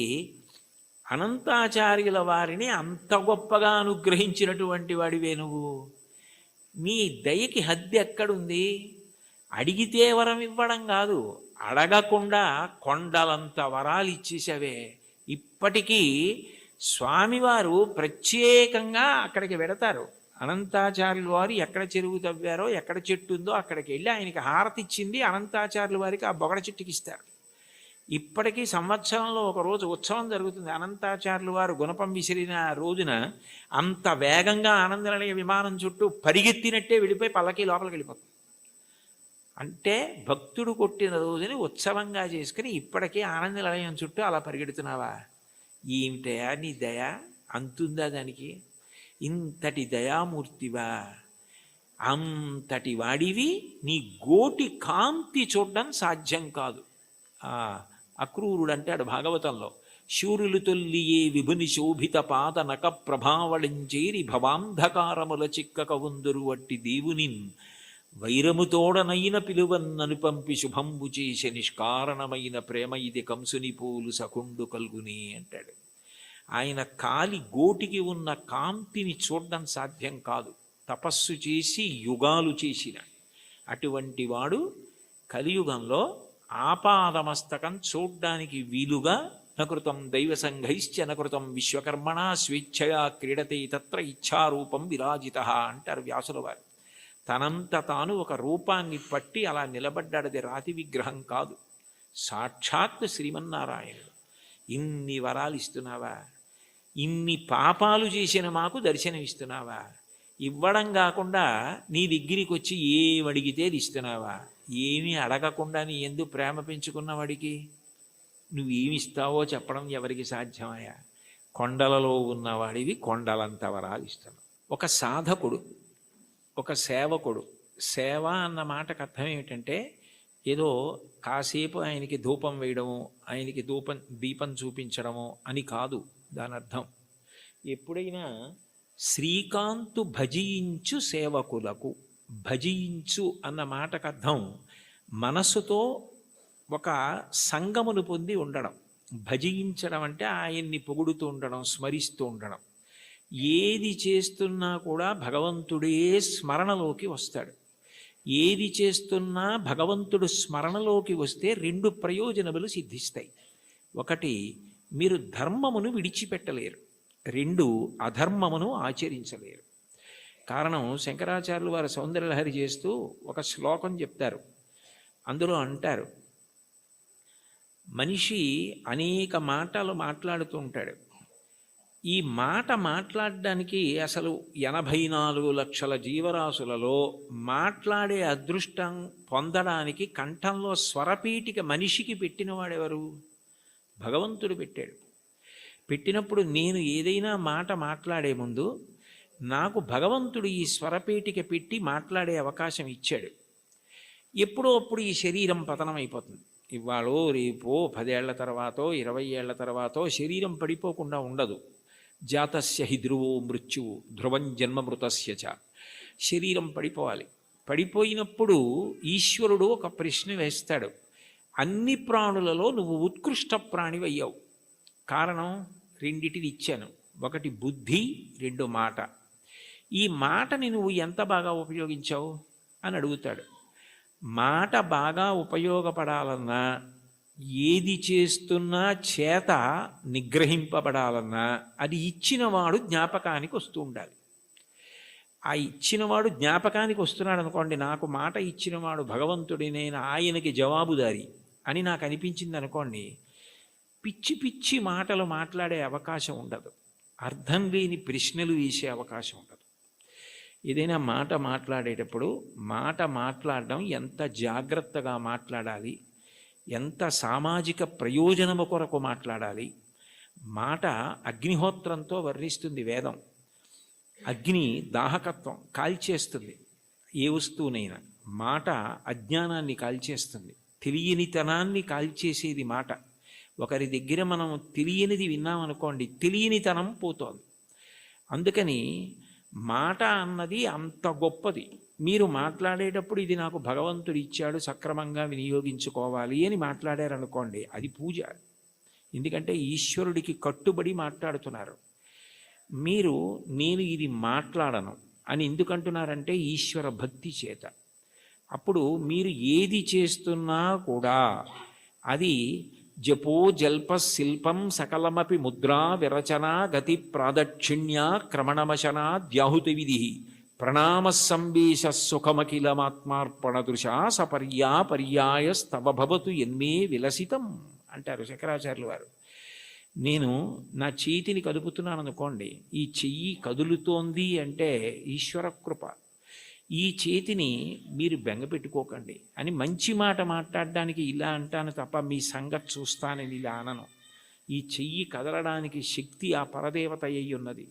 [SPEAKER 1] అనంతాచార్యుల వారిని అంత గొప్పగా అనుగ్రహించినటువంటి వాడివే నువ్వు. నీ దయకి హద్దు ఎక్కడుంది? అడిగితే వరం ఇవ్వడం కాదు, అడగకుండా కొండలంత వరాలు ఇచ్చేసావే. ఇప్పటికీ స్వామివారు ప్రత్యేకంగా అక్కడికి వెడతారు. అనంతాచార్యుల వారు ఎక్కడ చెరువు తవ్వారో, ఎక్కడ చెట్టు ఉందో అక్కడికి వెళ్ళి ఆయనకి హారతి ఇచ్చింది అనంతాచార్యుల వారికి ఆ బొగడ చెట్టుకి ఇస్తారు. ఇప్పటికీ సంవత్సరంలో ఒక రోజు ఉత్సవం జరుగుతుంది. అనంతాచార్యుల వారు గుణపం విసిరిన రోజున అంత వేగంగా ఆనందనిలయ విమానం చుట్టూ పరిగెత్తినట్టే వెళ్ళిపోయి పల్లకి లోపలికి వెళ్ళిపోతుంది. అంటే భక్తుడు కొట్టిన రోజుని ఉత్సవంగా చేసుకుని ఇప్పటికీ ఆనందనిలయం చుట్టూ అలా పరిగెడుతున్నావా? ఏమిటయా నీ దయ, అంతుందా దానికి? ఇంతటి దయామూర్తివా, అంతటి వాడివి, నీ గోటి కాంతి చూడడం సాధ్యం కాదు. అక్రూరుడు అంటాడు భాగవతంలో, శూరులు తొల్లియే విభుని శోభిత పాద నక ప్రభావళంచేరి భవాంధకారముల చిక్కక ఉందురు వట్టి దేవునిన్ వైరముతోడనైన పిలువన్నను పంపి శుభంబు చేసే నిష్కారణమైన ప్రేమ ఇది కంసుని పోలు సకుండు కల్గుని అంటాడు. ఆయన కాలి గోటికి ఉన్న కాంతిని చూడడం సాధ్యం కాదు. తపస్సు చేసి యుగాలు చేసిన అటువంటి వాడు కలియుగంలో ఆపాదమస్తకం చూడ్డానికి వీలుగా నకృతం దైవసంఘైశ్చ నకృతం విశ్వకర్మణ స్వేచ్ఛయా క్రీడతే తత్ర ఇచ్ఛారూపం విరాజిత అంటారు వ్యాసుల వారు. తనంత తాను ఒక రూపాన్ని పట్టి అలా నిలబడ్డాడది రాతి విగ్రహం కాదు, సాక్షాత్ శ్రీమన్నారాయణుడు. ఇన్ని వరాలు ఇస్తున్నావా, ఇన్ని పాపాలు చేసిన మాకు దర్శనం ఇస్తున్నావా, ఇవ్వడం కాకుండా నీ దగ్గరికి వచ్చి ఏమడిగితే ఇస్తున్నావా, ఏమీ అడగకుండా నీ ఎందు ప్రేమ పెంచుకున్న వాడికి నువ్వేమిస్తావో చెప్పడం ఎవరికి సాధ్యమయ్యా? కొండలలో ఉన్నవాడివి కొండలంత వరాలు ఇస్తున్నావు. ఒక సాధకుడు, ఒక సేవకుడు, సేవ అన్న మాటకు అర్థం ఏమిటంటే ఏదో కాసేపు ఆయనకి ధూపం వేయడము, ఆయనకి దీపం చూపించడము అని కాదు దాని అర్థం. ఎప్పుడైనా శ్రీకాంతు భజించు సేవకులకు, భజించు అన్న మాటకు అర్థం మనస్సుతో ఒక సంగమును పొంది ఉండడం. భజించడం అంటే ఆయన్ని పొగుడుతూ ఉండడం, స్మరిస్తూ ఉండడం. ఏది చేస్తున్నా కూడా భగవంతుడే స్మరణలోకి వస్తాడు. ఏది చేస్తున్నా భగవంతుడు స్మరణలోకి వస్తే రెండు ప్రయోజనములు సిద్ధిస్తాయి. ఒకటి, మీరు ధర్మమును విడిచిపెట్టలేరు. రెండు, అధర్మమును ఆచరించలేరు. కారణం, శంకరాచార్యులు వారు సౌందర్యలహరి చేస్తూ ఒక శ్లోకం చెప్తారు. అందులో అంటారు, మనిషి అనేక మాటలు మాట్లాడుతూ ఉంటాడు. ఈ మాట మాట్లాడడానికి అసలు 84 లక్షల జీవరాశులలో మాట్లాడే అదృష్టం పొందడానికి కంఠంలో స్వరపీఠిక మనిషికి పెట్టినవాడెవరు? భగవంతుడు పెట్టాడు. పెట్టినప్పుడు నేను ఏదైనా మాట మాట్లాడే ముందు నాకు భగవంతుడు ఈ స్వరపేటిక పెట్టి మాట్లాడే అవకాశం ఇచ్చాడు. ఎప్పుడో అప్పుడు ఈ శరీరం పతనం అయిపోతుంది. ఇవాళో రేపో 10 ఏళ్ల తర్వాతో 20 ఏళ్ల తర్వాతో శరీరం పడిపోకుండా ఉండదు. జాతస్య హి ధ్రువో మృత్యువు ధ్రువం జన్మమృతస్య చ. శరీరం పడిపోవాలి. పడిపోయినప్పుడు ఈశ్వరుడు ఒక ప్రశ్న వేస్తాడు, అన్ని ప్రాణులలో నువ్వు ఉత్కృష్ట ప్రాణివయ్యావు. కారణం, రెండిటిని ఇచ్చాను. ఒకటి బుద్ధి, రెండు మాట. ఈ మాటని నువ్వు ఎంత బాగా ఉపయోగించావు అని అడుగుతాడు. మాట బాగా ఉపయోగపడాలన్నా, ఏది చేస్తున్నా చేత నిగ్రహింపబడాలన్నా అది ఇచ్చినవాడు జ్ఞాపకానికి వస్తూ ఉండాలి. ఆ ఇచ్చినవాడు జ్ఞాపకానికి వస్తున్నాడు అనుకోండి, నాకు మాట ఇచ్చినవాడు భగవంతుడి, నేను ఆయనకి జవాబుదారి అని నాకు అనిపించింది అనుకోండి, పిచ్చి పిచ్చి మాటలు మాట్లాడే అవకాశం ఉండదు. అర్థం లేని ప్రశ్నలు వేసే అవకాశం ఉండదు. ఏదైనా మాట మాట్లాడేటప్పుడు మాట మాట్లాడడం ఎంత జాగ్రత్తగా మాట్లాడాలి, ఎంత సామాజిక ప్రయోజనము కొరకు మాట్లాడాలి. మాట అగ్నిహోత్రంతో వర్ణిస్తుంది వేదం. అగ్ని దాహకత్వం కాల్చేస్తుంది ఏ వస్తువునైనా. మాట అజ్ఞానాన్ని కాల్చేస్తుంది, తెలియనితనాన్ని కాల్చేసేది మాట. ఒకరి దగ్గర మనం తెలియనిది విన్నామనుకోండి, తెలియనితనం పోతోంది. అందుకని మాట అన్నది అంత గొప్పది. మీరు మాట్లాడేటప్పుడు ఇది నాకు భగవంతుడు ఇచ్చాడు, సక్రమంగా వినియోగించుకోవాలి అని మాట్లాడారనుకోండి, అది పూజ. ఎందుకంటే ఈశ్వరుడికి కట్టుబడి మాట్లాడుతున్నారు. మీరు నేను ఇది మాట్లాడను అని ఎందుకంటున్నారంటే ఈశ్వర భక్తి చేత. అప్పుడు మీరు ఏది చేస్తున్నా కూడా అది జపో జల్ప శిల్పం సకలమపి ముద్రా విరచన గతి ప్రాదక్షిణ్యా క్రమణమశన ద్యాహుతి విధి ప్రణామ సంవేశ సుఖమఖిలమాత్మార్పణ దృశా సపర్యాయ స్తవ భవతు ఎన్మే విలసితం అంటారు శంకరాచార్యులు వారు. నేను నా చేతిని కదుపుతున్నాను అనుకోండి, ఈ చెయ్యి కదులుతోంది అంటే ఈశ్వర కృప. ఈ చేతిని మీరు బెంగపెట్టుకోకండి అని మంచి మాట మాట్లాడడానికి ఇలా అంటాను తప్ప మీ సంగతి చూస్తానని ఇలా అనను. ఈ చెయ్యి కదలడానికి శక్తి ఆ పరదేవత అయి ఉన్నది.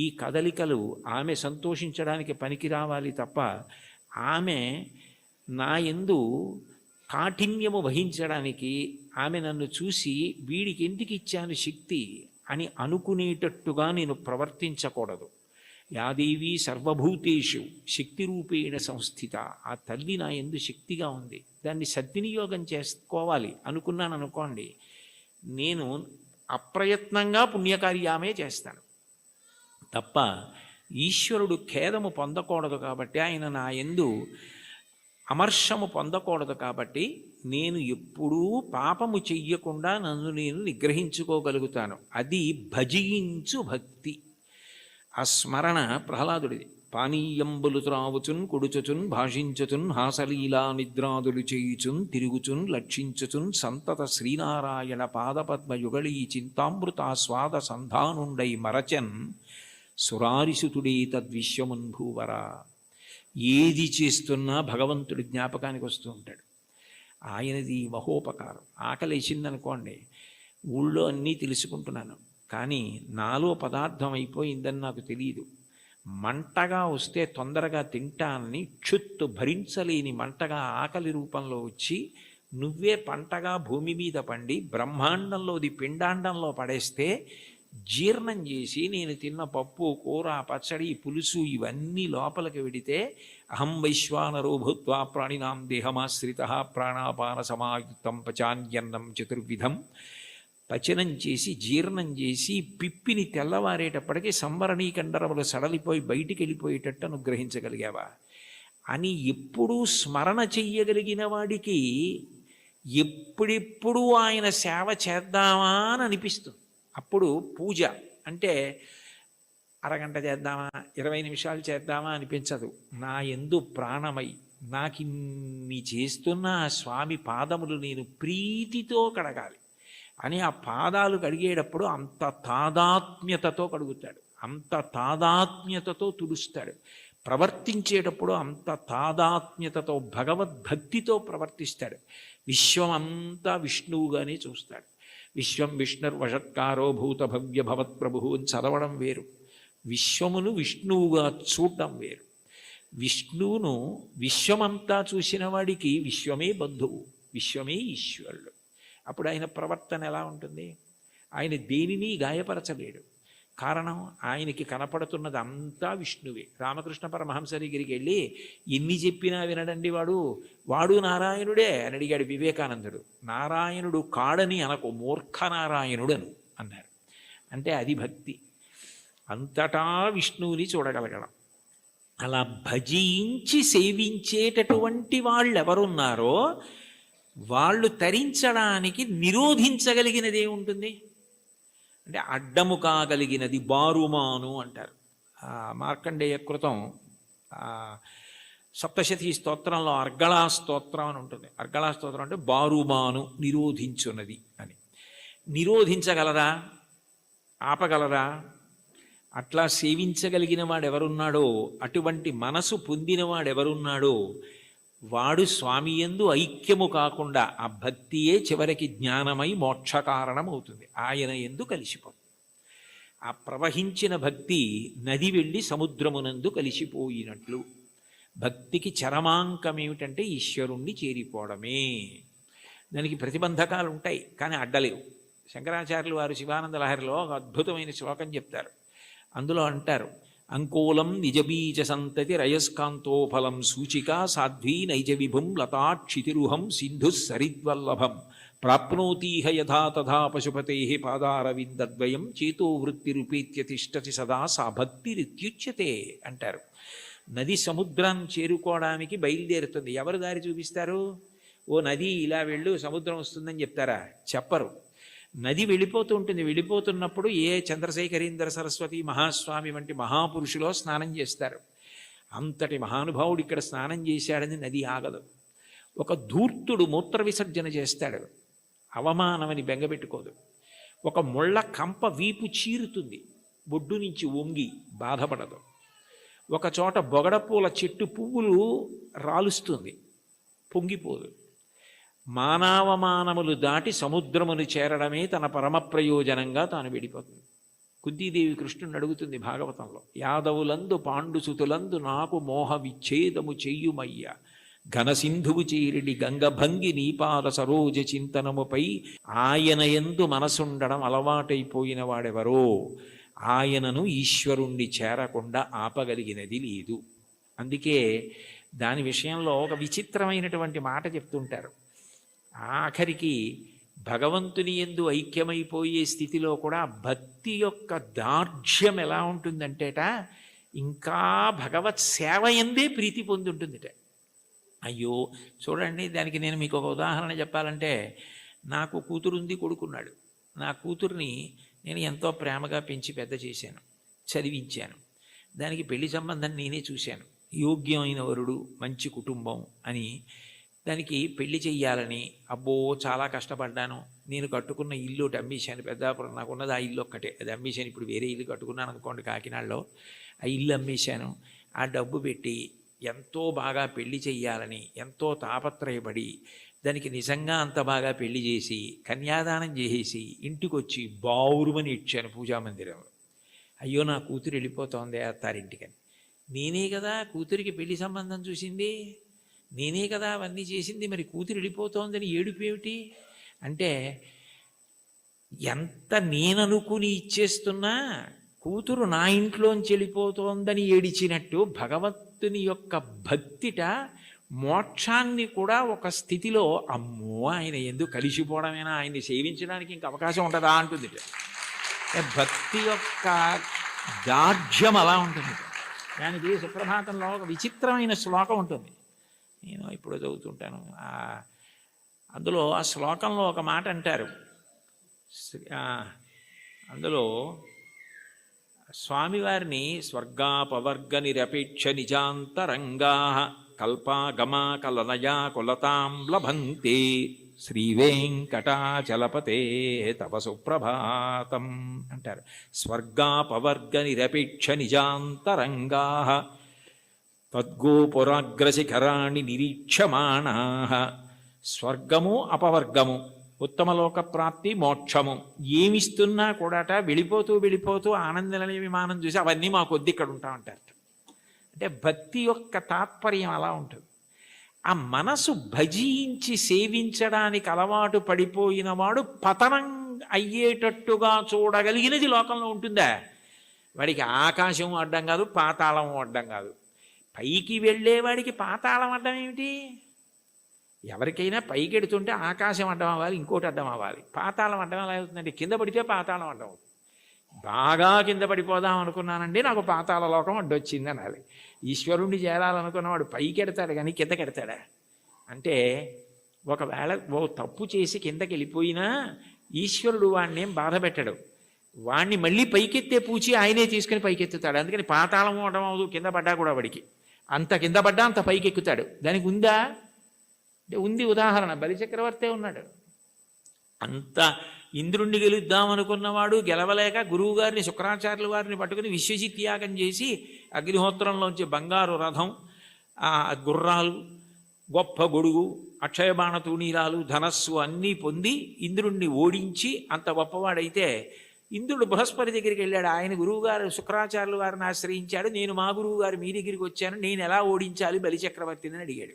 [SPEAKER 1] ఈ కదలికలు ఆమె సంతోషించడానికి పనికి రావాలి తప్ప ఆమె నా యందు కాఠిన్యము వహించడానికి ఆమె నన్ను చూసి వీడికి ఎందుకు ఇచ్చాను శక్తి అని అనుకునేటట్టుగా నేను ప్రవర్తించకూడదు. యాదేవి సర్వభూతేషు శక్తి రూపేణ సంస్థిత. ఆ తల్లి నా యందు శక్తిగా ఉంది, దాన్ని సద్వినియోగం చేసుకోవాలి అనుకున్నాను అనుకోండి, నేను అప్రయత్నంగా పుణ్యకార్యామే చేస్తాను తప్ప ఈశ్వరుడు ఖేదము పొందకూడదు. కాబట్టి ఆయన నా యందు అమర్షము పొందకూడదు. కాబట్టి నేను ఎప్పుడూ పాపము చెయ్యకుండా నన్ను నేను నిగ్రహించుకోగలుగుతాను. అది భజించు భక్తి. ఆ స్మరణ ప్రహ్లాదుడిది. పానీయంబులు త్రావుచున్ కుడుచుచున్ భాషించుచున్ హాసలీలా నిద్రాదులు చేయుచున్ తిరుగుచున్ లక్షించుచున్ సంతత శ్రీనారాయణ పాదపద్మ యుగళీ చింతామృతాస్వాద సంధానుండై మరచన్ సురారిసుతుడే తద్విశ్వమున్ భూవరా. ఏది చేస్తున్నా భగవంతుడి జ్ఞాపకానికి వస్తూ ఉంటాడు. ఆయనది మహోపకారం. ఆకలేసిందనుకోండి, ఊళ్ళో అన్నీ తెలుసుకుంటున్నాను కానీ నాలో పదార్థం అయిపోయిందని నాకు తెలియదు. మంటగా వస్తే తొందరగా తింటానని క్షుత్తు భరించలేని మంటగా ఆకలి రూపంలో వచ్చి నువ్వే పంటగా భూమి మీద పండి బ్రహ్మాండంలోది పిండాండంలో పడేస్తే జీర్ణం చేసి నేను తిన్న పప్పు కూర పచ్చడి పులుసు ఇవన్నీ లోపలికి వెడితే అహం వైశ్వానరో భూత్వా ప్రాణినాం దేహమాశ్రిత ప్రాణాపాన సమాయుక్తం పచాన్యన్నం చతుర్విధం పచనం చేసి జీర్ణం చేసి పిప్పిని తెల్లవారేటప్పటికీ సంవరణీకండరములు సడలిపోయి బయటికి వెళ్ళిపోయేటట్టు అనుగ్రహించగలిగావా అని ఎప్పుడూ స్మరణ చెయ్యగలిగిన వాడికి ఎప్పుడెప్పుడు ఆయన సేవ చేద్దామా అని అనిపిస్తుంది. అప్పుడు పూజ అంటే అరగంట చేద్దామా 20 నిమిషాలు చేద్దామా అనిపించదు. నా యందు ప్రాణమై నాకిన్ని చేస్తున్న ఆ స్వామి పాదములు నేను ప్రీతితో కడగాలి అని ఆ పాదాలు కడిగేటప్పుడు అంత తాదాత్మ్యతతో కడుగుతాడు, అంత తాదాత్మ్యతతో తుడుస్తాడు. ప్రవర్తించేటప్పుడు అంత తాదాత్మ్యతతో భగవద్భక్తితో ప్రవర్తిస్తాడు. విశ్వమంతా విష్ణువుగానే చూస్తాడు. విశ్వం విష్ణుర్వషత్కారో భూత భవ్య భవత్ప్రభు అని చదవడం వేరు, విశ్వమును విష్ణువుగా చూడడం వేరు. విష్ణువును విశ్వమంతా చూసిన వాడికి విశ్వమే బంధువు, విశ్వమే ఈశ్వరుడు. అప్పుడు ఆయన ప్రవర్తన ఎలా ఉంటుంది? ఆయన దేనిని గాయపరచలేడు. కారణం ఆయనకి కనపడుతున్నది అంతా విష్ణువే. రామకృష్ణ పరమహంస దగ్గరికి వెళ్ళి ఎన్ని చెప్పినా వినడండి వాడు నారాయణుడే అని అడిగాడు వివేకానందుడు. నారాయణుడు కాడని అనకు, మూర్ఖ నారాయణుడు అన్నారు. అంటే అది భక్తి, అంతటా విష్ణువుని చూడగలగడం. అలా భజించి సేవించేటటువంటి వాళ్ళు ఎవరున్నారో వాళ్ళు తరించడానికి నిరోధించగలిగినది ఏముంటుంది అంటే అడ్డము కాగలిగినది బారుమాను అంటారు. మార్కండేయ కృతం సప్తశతి స్తోత్రంలో అర్గళా స్తోత్రం అని ఉంటుంది. అర్గళా స్తోత్రం అంటే బారుమాను నిరోధించున్నది అని. నిరోధించగలరా? ఆపగలరా? అట్లా సేవించగలిగిన వాడెవరున్నాడో, అటువంటి మనసు పొందినవాడెవరున్నాడో వాడు స్వామి యందు ఐక్యము కాకుండా ఆ భక్తియే చివరికి జ్ఞానమై మోక్ష కారణమవుతుంది. ఆయన యందు కలిసిపోతుంది. ఆ ప్రవహించిన భక్తి నది వెళ్ళి సముద్రమునందు కలిసిపోయినట్లు. భక్తికి చరమాంకం ఏమిటంటే ఈశ్వరుణ్ణి చేరిపోవడమే. దానికి ప్రతిబంధకాలు ఉంటాయి కానీ అడ్డలేవు. శంకరాచార్యులు వారు శివానంద లహరిలో ఒక అద్భుతమైన శ్లోకం చెప్తారు. అందులో అంటారు, అంకోలం నిజబీజ సంతతి రయస్కాంతోఫలం సూచికా సాధ్వీ నైజ విభుం లతాక్షితిరుహం సింధు సరిద్వల్లభం ప్రాప్నోతీహ యథా తథా పశుపతే పాదారవిందద్వయం చేతో వృత్తిరుపేత్య తిష్టతి సదా సా భక్తిరిత్యుచ్యతే అంటారు. నది సముద్రాన్ని చేరుకోవడానికి బయలుదేరుతుంది. ఎవరు దారి చూపిస్తారు? ఓ నది ఇలా వెళ్ళు సముద్రం వస్తుందని చెప్తారా? చెప్పరు. నది వెళ్ళిపోతూ ఉంటుంది. వెళ్ళిపోతున్నప్పుడు ఏ చంద్రశేఖరీంద్ర సరస్వతి మహాస్వామి వంటి మహాపురుషులో స్నానం చేస్తారు. అంతటి మహానుభావుడు ఇక్కడ స్నానం చేశాడని నది ఆగదు. ఒక ధూర్తుడు మూత్ర విసర్జన చేస్తాడు, అవమానమని బెంగపెట్టుకోదు. ఒక ముళ్ళ కంప వీపు చీరుతుంది, బొడ్డు నుంచి వంగి బాధపడదు. ఒక చోట బొగడపూల చెట్టు పువ్వులు రాలుస్తుంది, పొంగిపోదు. మానవమానములు దాటి సముద్రమును చేరడమే తన పరమ ప్రయోజనంగా తాను వెళ్ళిపోతుంది. కుంతీదేవి కృష్ణుని అడుగుతుంది భాగవతంలో, యాదవులందు పాండుసుతులందు నాకు మోహ విచ్ఛేదము చెయ్యుమయ్య ఘనసింధువు చేరిడి గంగభంగి నీపాల సరోజ చింతనముపై ఆయన యందు మనసుండడం అలవాటైపోయిన వాడెవరో ఆయనను ఈశ్వరుణ్ణి చేరకుండా ఆపగలిగినది లేదు. అందుకే దాని విషయంలో ఒక విచిత్రమైనటువంటి మాట చెప్తుంటారు. ఆఖరికి భగవంతుని యందు ఐక్యమైపోయే స్థితిలో కూడా భక్తి యొక్క దార్ఢ్యం ఎలా ఉంటుందంటేట ఇంకా భగవత్ సేవ ఎందే ప్రీతి పొందుంటుందిట. అయ్యో చూడండి, దానికి నేను మీకు ఒక ఉదాహరణ చెప్పాలంటే, నాకు కూతురుంది, కొడుకున్నాడు. నా కూతుర్ని నేను ఎంతో ప్రేమగా పెంచి పెద్ద చేశాను, చదివించాను. దానికి పెళ్లి సంబంధం నేనే చూశాను. యోగ్యమైన వరుడు, మంచి కుటుంబం అని దానికి పెళ్లి చెయ్యాలని అబ్బో చాలా కష్టపడ్డాను. నేను కట్టుకున్న ఇల్లు ఒకటి అమ్మేశాను. పెద్దాపురం నాకున్నది ఆ ఇల్లు ఒక్కటే, అది అమ్మేశాను. ఇప్పుడు వేరే ఇల్లు కట్టుకున్నాను అనుకోండి కాకినాడలో. ఆ ఇల్లు అమ్మేశాను. ఆ డబ్బు పెట్టి ఎంతో బాగా పెళ్లి చెయ్యాలని ఎంతో తాపత్రయపడి దానికి నిజంగా అంత బాగా పెళ్లి చేసి కన్యాదానం చేసేసి ఇంటికొచ్చి బావురుమని ఇచ్చాను పూజామందిరంలో. అయ్యో నా కూతురు వెళ్ళిపోతోంది అత్తారింటికని. నేనే కదా కూతురికి పెళ్లి సంబంధం చూసింది, నేనే కదా అవన్నీ చేసింది, మరి కూతురు వెళ్ళిపోతోందని ఏడుపు ఏమిటి అంటే, ఎంత నేననుకుని ఇచ్చేస్తున్నా కూతురు నా ఇంట్లోంచి వెళ్ళిపోతోందని ఏడిచినట్టు భగవంతుని యొక్క భక్తిట మోక్షాన్ని కూడా ఒక స్థితిలో అమ్మో ఆయన ఎందుకు కలిసిపోవడమేనా, ఆయన్ని సేవించడానికి ఇంక అవకాశం ఉంటుందా అంటుంది. భక్తి యొక్క దార్ఢ్యం అలా ఉంటుంది. దానికి సుప్రభాతంలో ఒక విచిత్రమైన శ్లోకం ఉంటుంది, నేను ఇప్పుడు చదువుతుంటాను. అందులో ఆ శ్లోకంలో ఒక మాట అంటారు. అందులో స్వామివారిని స్వర్గాపవర్గ నిరపేక్ష నిజాంతరంగా కల్పాగమా కలనయా కులతాం లభంతే శ్రీవేంకటాచలపతే తవ సుప్రభాతం అంటారు. స్వర్గాపవర్గ నిరపేక్ష నిజాంతరంగా తద్గోపురాగ్రశిఖరాణి నిరీక్షమాణా. స్వర్గము అపవర్గము, ఉత్తమలోక ప్రాప్తి, మోక్షము ఏమిస్తున్నా కూడాట వెళ్ళిపోతూ వెళ్ళిపోతూ ఆనందనిలయ విమానం చూసి అవన్నీ మాకు వద్దు ఇక్కడ ఉంటామంటారు. అంటే భక్తి యొక్క తాత్పర్యం అలా ఉంటుంది. ఆ మనసు భజించి సేవించడానికి అలవాటు పడిపోయిన వాడు పతనం అయ్యేటట్టుగా చూడగలిగినది లోకంలో ఉంటుందా? వాడికి ఆకాశం అడ్డం కాదు, పాతాళం అడ్డం కాదు. పైకి వెళ్ళేవాడికి పాతాళం అడ్డం ఏమిటి? ఎవరికైనా పైకి ఎడుతుంటే ఆకాశం అడ్డం అవ్వాలి, ఇంకోటి అడ్డం అవ్వాలి. పాతాళం అడ్డం ఎలా అవుతుందంటే కింద పడితే పాతాళం అడ్డం అవుతుంది. బాగా కింద పడిపోదాం అనుకున్నానండి, నాకు పాతాళ లోకం అడ్డొచ్చింది అనాలి. ఈశ్వరుణ్ణి చేరాలనుకున్నవాడు పైకి ఎడతాడు కానీ కిందకి ఎడతాడా? అంటే ఒకవేళ ఓ తప్పు చేసి కిందకి వెళ్ళిపోయినా ఈశ్వరుడు వాడిని ఏం బాధ పెట్టడు. వాణ్ణి మళ్ళీ పైకెత్తే పూచి ఆయనే తీసుకుని పైకెత్తుతాడు. అందుకని పాతాళం అవడం అవదు, కింద పడ్డా కూడా వాడికి అంత కింద పడ్డా అంత పైకి ఎక్కుతాడు. దానికి ఉందా అంటే ఉంది. ఉదాహరణ బలిచక్రవర్తే ఉన్నాడు. అంత ఇంద్రుణ్ణి గెలుద్దామనుకున్నవాడు గెలవలేక గురువుగారిని శుక్రాచార్యుల వారిని పట్టుకుని విశ్వజిత్ యాగం చేసి అగ్నిహోత్రంలోంచి బంగారు రథం, గుర్రాలు, గొప్ప గొడుగు, అక్షయబాణ తూణీరాలు, ధనస్సు అన్నీ పొంది ఇంద్రుణ్ణి ఓడించి అంత గొప్పవాడైతే ఇంద్రుడు బృహస్పతి దగ్గరికి వెళ్ళాడు. ఆయన గురువుగారు శుక్రాచార్యుల వారిని ఆశ్రయించాడు. నేను మా గురువుగారు మీ దగ్గరికి వచ్చాను, నేను ఎలా ఓడించాలి బలిచక్రవర్తిని అని అడిగాడు.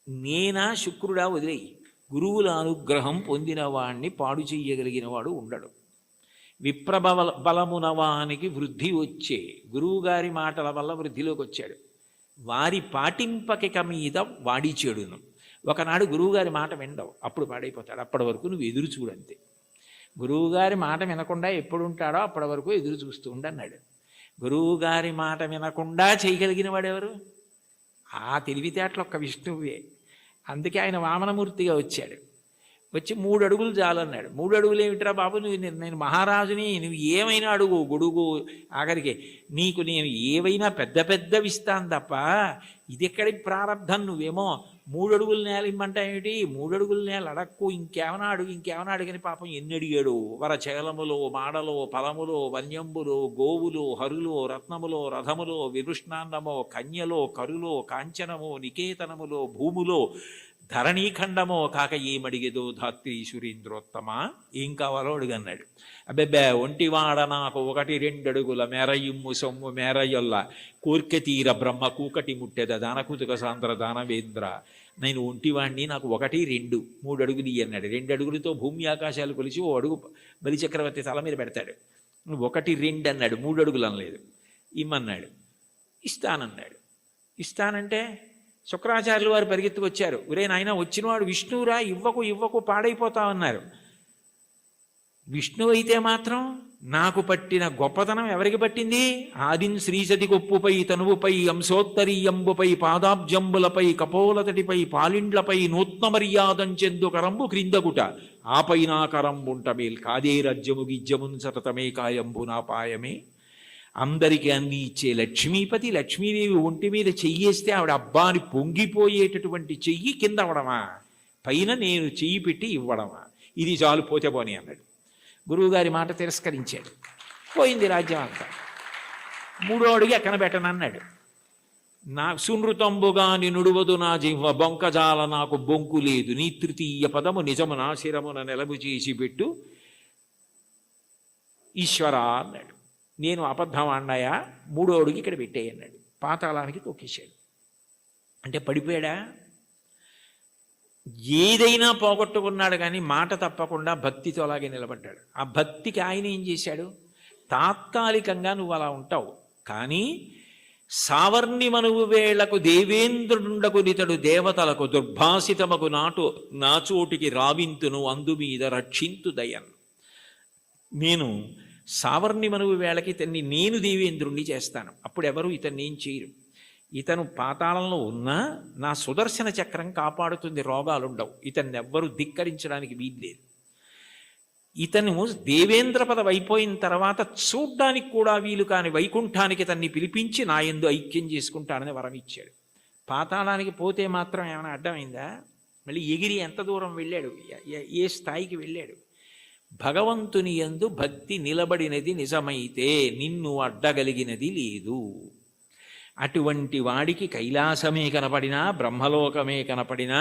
[SPEAKER 1] నేనా శుక్రుడా వదిలేయి, గురువుల అనుగ్రహం పొందిన వాణ్ణి పాడు చెయ్యగలిగిన వాడు ఉండడు. బలమునవానికి వృద్ధి వచ్చే గురువుగారి మాటల వల్ల వృద్ధిలోకి వచ్చాడు. వారి పాటింపకిక మీద వాడి చెడును. ఒకనాడు గురువుగారి మాట వినడవు, అప్పుడు పాడైపోతాడు. అప్పటి వరకు నువ్వు ఎదురు చూడంతే. గురువుగారి మాట వినకుండా ఎప్పుడు ఉంటాడో అప్పటి వరకు ఎదురు చూస్తూ ఉండన్నాడు. గురువుగారి మాట వినకుండా చేయగలిగిన వాడెవరు? ఆ తెలివితేటలు ఒక్క విష్ణువే. అందుకే ఆయన వామనమూర్తిగా వచ్చాడు. వచ్చి 3 అడుగులు చాలన్నాడు. 3 అడుగులు ఏమిట్రా బాబు, నేను మహారాజుని, నువ్వు ఏమైనా అడుగు, గొడుగు, ఆఖరికి నీకు నేను ఏవైనా పెద్ద పెద్దవి ఇస్తాను తప్ప ఇది ఎక్కడి ప్రారంధం, నువ్వేమో 3 అడుగుల నేల ఇమ్మంటా ఏమిటి? 3 అడుగుల నేల అడక్కు, ఇంకేమన్నా అడుగు, ఇంకేమన్నా అడిగని పాపం ఎన్ని అడిగాడు. వరచలములో, మాడలో, ఫలములో, వన్యంబులో, గోవులో, హరులో, రత్నములో, రథములో, విభృష్ణాన్నమో, కన్యలో, కరులో, కాంచనమో, నికేతనములో, భూములో, ధరణీఖండమో కాక ఏమడిగేదో ధాత్రి సురేంద్రోత్తమ, ఏం కావాలో అడుగన్నాడు. అబ్బెబ్బే ఒంటివాడ నాకు 1-2 అడుగుల మేరయుమ్ము సొమ్ము మేరయొల్ల కోర్కె తీర బ్రహ్మ కూకటి ముట్టెద దానకుతుక సాంద్ర దానవేంద్ర, నేను ఒంటివాణ్ణి, నాకు 1-2 3 అడుగులు అన్నాడు. 2 అడుగులతో భూమి ఆకాశాలు కొలిచి 1 అడుగు బలిచక్రవర్తి తల మీద పెడతాడు. 1-2 అన్నాడు, 3 అడుగులు అనలేదు. ఇమ్మన్నాడు. ఇస్తానన్నాడు. ఇస్తానంటే శుక్రాచార్యులు వారు పరిగెత్తుకొచ్చారు. ఒరే నాయన, వచ్చినవాడు విష్ణువురా, ఇవ్వకు పాడైపోతామన్నారు. విష్ణువు అయితే మాత్రం నాకు పట్టిన గొప్పతనం ఎవరికి పట్టింది? ఆదిన్ శ్రీసతి కొప్పుపై తనువుపై అంశోత్తరీయంబుపై పాదాబ్జంబులపై కపోలతటిపై పాలిండ్లపై నూత్న మర్యాదంచెందు కరంబు క్రిందగుట ఆపైనా కరంబుంటమేల్ కాదే రజ్యము గిజ్జమున్ సతతమే కాయంబు నా పాయమే. అందరికీ అన్ని ఇచ్చే లక్ష్మీపతి, లక్ష్మీదేవి ఒంటి మీద చెయ్యేస్తే ఆవిడ అబ్బాని పొంగిపోయేటటువంటి చెయ్యి కింద అవడమా, పైన నేను చెయ్యి పెట్టి ఇవ్వడమా? ఇది చాలు, పోతే పోని అన్నాడు. గురువుగారి మాట తిరస్కరించాడు. పోయింది రాజ్యం అంతా. 3వ అడుగు ఎక్కన పెట్టనన్నాడు. నా సునృతంబుగా నినుడువదు నా జిహ్వ బొంకజాల నాకు బొంకు లేదు, నీ తృతీయ పదము నిజము నా శిరమున నెలవు చేసి పెట్టు ఈశ్వర అన్నాడు. నేను అబద్ధం అన్నాయా? 3వ అడుగు ఇక్కడ పెట్టేయన్నాడు. పాతాళానికి తొక్కేశాడు. అంటే పడిపోయాడా? ఏదైనా పోగొట్టుకున్నాడు, కానీ మాట తప్పకుండా భక్తితో అలాగే నిలబడ్డాడు. ఆ భక్తికి ఆయన ఏం చేశాడు? తాత్కాలికంగా నువ్వు అలా ఉంటావు, కానీ సావర్ణి మనువు వేళకు దేవేంద్రుండకు నితడు దేవతలకు దుర్భాసితమకు నాచోటికి రావింతును అందు మీద రక్షింతు దయన్. నేను సావర్ణి మనువు వేళకి ఇతన్ని నేను దేవేంద్రుణ్ణి చేస్తాను. అప్పుడు ఎవరు ఇతన్ని ఏం చేయరు. ఇతను పాతాళంలో ఉన్నా నా సుదర్శన చక్రం కాపాడుతుంది, రోగాలుండవు. ఇతన్ని ఎవ్వరూ ధిక్కరించడానికి వీల్లేదు. ఇతను దేవేంద్ర పదవి అయిపోయిన తర్వాత చూడ్డానికి కూడా వీలు కాని వైకుంఠానికి ఇతన్ని పిలిపించి నా యందు ఐక్యం చేసుకుంటానని వరం ఇచ్చాడు. పాతాళానికి పోతే మాత్రం ఏమైనా అడ్డమైందా? మళ్ళీ ఎగిరి ఎంత దూరం వెళ్ళాడు, ఏ స్థాయికి వెళ్ళాడు? భగవంతుని యందు భక్తి నిలబడినది నిజమైతే నిన్ను అడ్డగలిగినది లేదు. అటువంటి వాడికి కైలాసమే కనపడినా, బ్రహ్మలోకమే కనపడినా,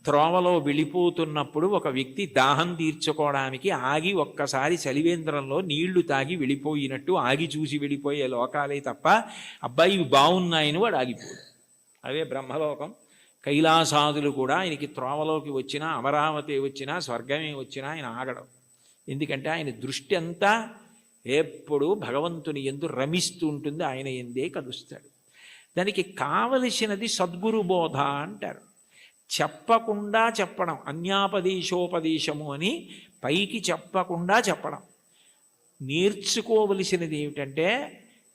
[SPEAKER 1] త్రోవలో వెళ్ళిపోతున్నప్పుడు ఒక వ్యక్తి దాహం తీర్చుకోవడానికి ఆగి ఒక్కసారి చలివేంద్రంలో నీళ్లు తాగి వెళ్ళిపోయినట్టు ఆగి చూసి వెళ్ళిపోయే లోకాలే తప్ప, అబ్బాయి ఇవి బాగున్నాయని వాడు ఆగిపోడు. అవే బ్రహ్మలోకం. కైలాసాదులు కూడా ఆయనకి త్రోవలోకి వచ్చినా, అమరావతి వచ్చినా, స్వర్గమే వచ్చినా ఆయన ఆగడం. ఎందుకంటే ఆయన దృష్టి అంతా ఎప్పుడూ భగవంతుని యందు రమిస్తూ ఉంటుంది, ఆయన ఎందే కలుస్తాడు. దానికి కావలసినది సద్గురు బోధ అంటారు. చెప్పకుండా చెప్పడం, అన్యాపదేశోపదేశము అని పైకి చెప్పకుండా చెప్పడం. నేర్చుకోవలసినది ఏమిటంటే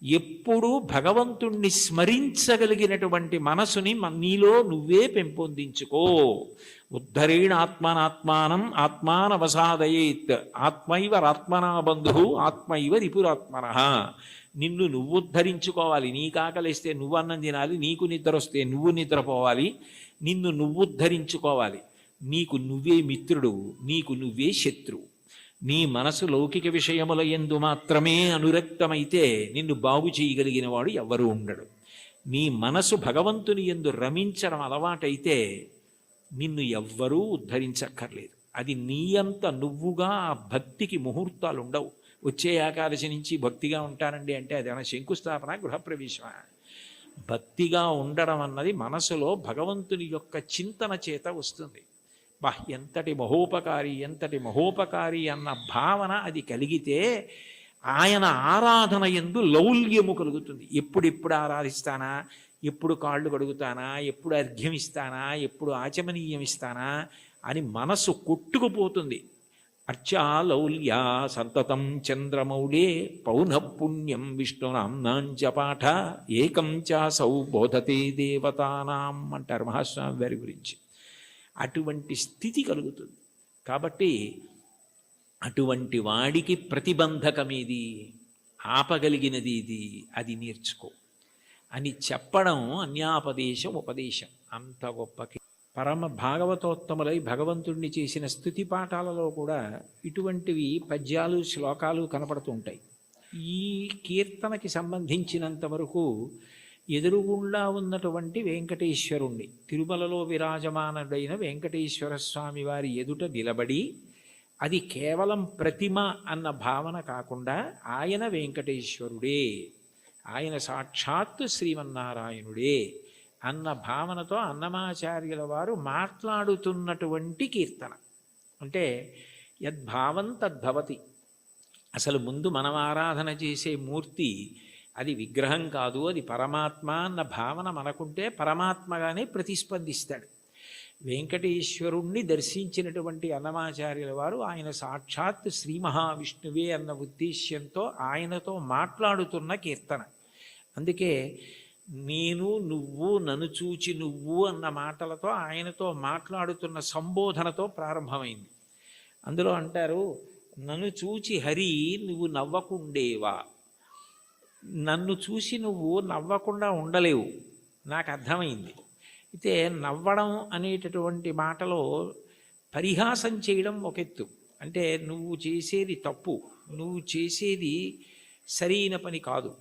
[SPEAKER 1] ఎప్పుడూ భగవంతుణ్ణి స్మరించగలిగినటువంటి మనసుని నీలో నువ్వే పెంపొందించుకో. ఉద్ధరేణ ఆత్మనాత్మానం ఆత్మానవసాదయేత్ ఆత్మైవ ఆత్మనా బంధు ఆత్మైవ రిపురాత్మన. నిన్ను నువ్వు ఉద్ధరించుకోవాలి. నీకు ఆకలిస్తే నువ్వు అన్నం తినాలి, నీకు నిద్ర వస్తే నువ్వు నిద్రపోవాలి. నిన్ను నువ్వు ఉద్ధరించుకోవాలి. నీకు నువ్వే మిత్రుడు, నీకు నువ్వే శత్రువు. నీ మనసు లౌకిక విషయముల యందు మాత్రమే అనురక్తమైతే నిన్ను బాగు చేయగలిగిన వాడు ఎవ్వరూ ఉండడు. నీ మనసు భగవంతుని యందు రమించడం అలవాటైతే నిన్ను ఎవ్వరూ ఉద్ధరించక్కర్లేదు. అది నీ అంత నువ్వుగా ఆ భక్తికి ముహూర్తాలు ఉండవు. వచ్చే ఏకాదశి నుంచి భక్తిగా ఉంటానండి అంటే అదేమైనా శంకుస్థాపన, గృహప్రవేశమా? భక్తిగా ఉండడం అన్నది మనసులో భగవంతుని యొక్క చింతన చేత వస్తుంది. ఎంతటి మహోపకారి అన్న భావన అది కలిగితే ఆయన ఆరాధన యందు లౌల్యము కలుగుతుంది. ఎప్పుడెప్పుడు ఆరాధిస్తానా, ఎప్పుడు కాళ్ళు కడుగుతానా, ఎప్పుడు అర్ఘ్యం ఇస్తానా, ఎప్పుడు ఆచమనీయం ఇస్తానా అని మనసు కొట్టుకుపోతుంది. అర్చాలౌల్యా సంతతం చంద్రమౌళే పౌనఃపుణ్యం విష్ణునాంనాంచ పాఠ ఏకం చాసౌ బోధతే దేవతానాం అంటారు మహాస్వామి వారి గురించి. అటువంటి స్థితి కలుగుతుంది. కాబట్టి అటువంటి వాడికి ప్రతిబంధకమేది, ఆపగలిగినది ఇది, అది నేర్చుకో అని చెప్పడం అన్యాపదేశం, ఉపదేశం. అంత గొప్పకి పరమ భాగవతోత్తములై భగవంతుణ్ణి చేసిన స్తుతి పాఠాలలో కూడా ఇటువంటివి పద్యాలు, శ్లోకాలు కనపడుతూ ఉంటాయి. ఈ కీర్తనకి సంబంధించినంత వరకు ఎదురుగుండా ఉన్నటువంటి వెంకటేశ్వరుణ్ణి, తిరుమలలో విరాజమానుడైన వెంకటేశ్వర స్వామి వారి ఎదుట నిలబడి, అది కేవలం ప్రతిమ అన్న భావన కాకుండా ఆయన వెంకటేశ్వరుడే, ఆయన సాక్షాత్తు శ్రీమన్నారాయణుడే అన్న భావనతో అన్నమాచార్యుల వారు మాట్లాడుతున్నటువంటి కీర్తన. అంటే యద్భావం తద్భవతి. అసలు ముందు మనం ఆరాధన చేసే మూర్తి అది విగ్రహం కాదు, అది పరమాత్మ అన్న భావన మనకుంటే పరమాత్మగానే ప్రతిస్పందిస్తాడు. వెంకటేశ్వరుణ్ణి దర్శించినటువంటి అన్నమాచార్యుల వారు ఆయన సాక్షాత్ శ్రీ మహావిష్ణువే అన్న ఉద్దేశ్యంతో ఆయనతో మాట్లాడుతున్న కీర్తన. అందుకే నేను, నువ్వు, నన్ను చూచి నువ్వు అన్న మాటలతో ఆయనతో మాట్లాడుతున్న సంబోధనతో ప్రారంభమైంది. అందులో అంటారు, నన్ను చూచి హరి నువ్వు నవ్వకుండేవా. నన్ను చూసి నువ్వు నవ్వకుండా ఉండలేవు, నాకు అర్థమైంది. అయితే నవ్వడం అనేటటువంటి మాటలో పరిహాసం చేయడం ఒక ఎత్తు. అంటే నువ్వు చేసేది తప్పు, నువ్వు చేసేది సరైన పని కాదు,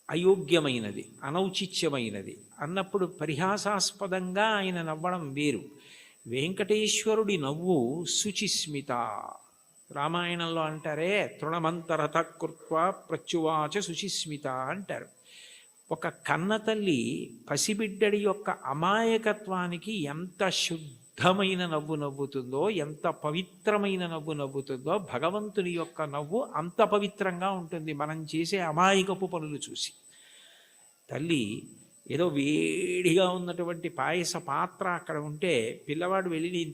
[SPEAKER 1] అయోగ్యమైనది, అనౌచిత్యమైనది అన్నప్పుడు పరిహాసాస్పదంగా ఆయన నవ్వడం వేరు. వెంకటేశ్వరుడి నవ్వు శుచిస్మిత. రామాయణంలో అంటారే, తృణమంతరత కృత్వా ప్రత్యువాచ శుచిస్మిత అంటారు. ఒక కన్నతల్లి పసిబిడ్డడి యొక్క అమాయకత్వానికి ఎంత శుద్ధమైన నవ్వు నవ్వుతుందో, ఎంత పవిత్రమైన నవ్వు నవ్వుతుందో, భగవంతుని యొక్క నవ్వు అంత పవిత్రంగా ఉంటుంది మనం చేసే అమాయకపు పనులు చూసి. తల్లి ఏదో వేడిగా ఉన్నటువంటి పాయస పాత్ర అక్కడ ఉంటే పిల్లవాడు వెళ్ళి నేను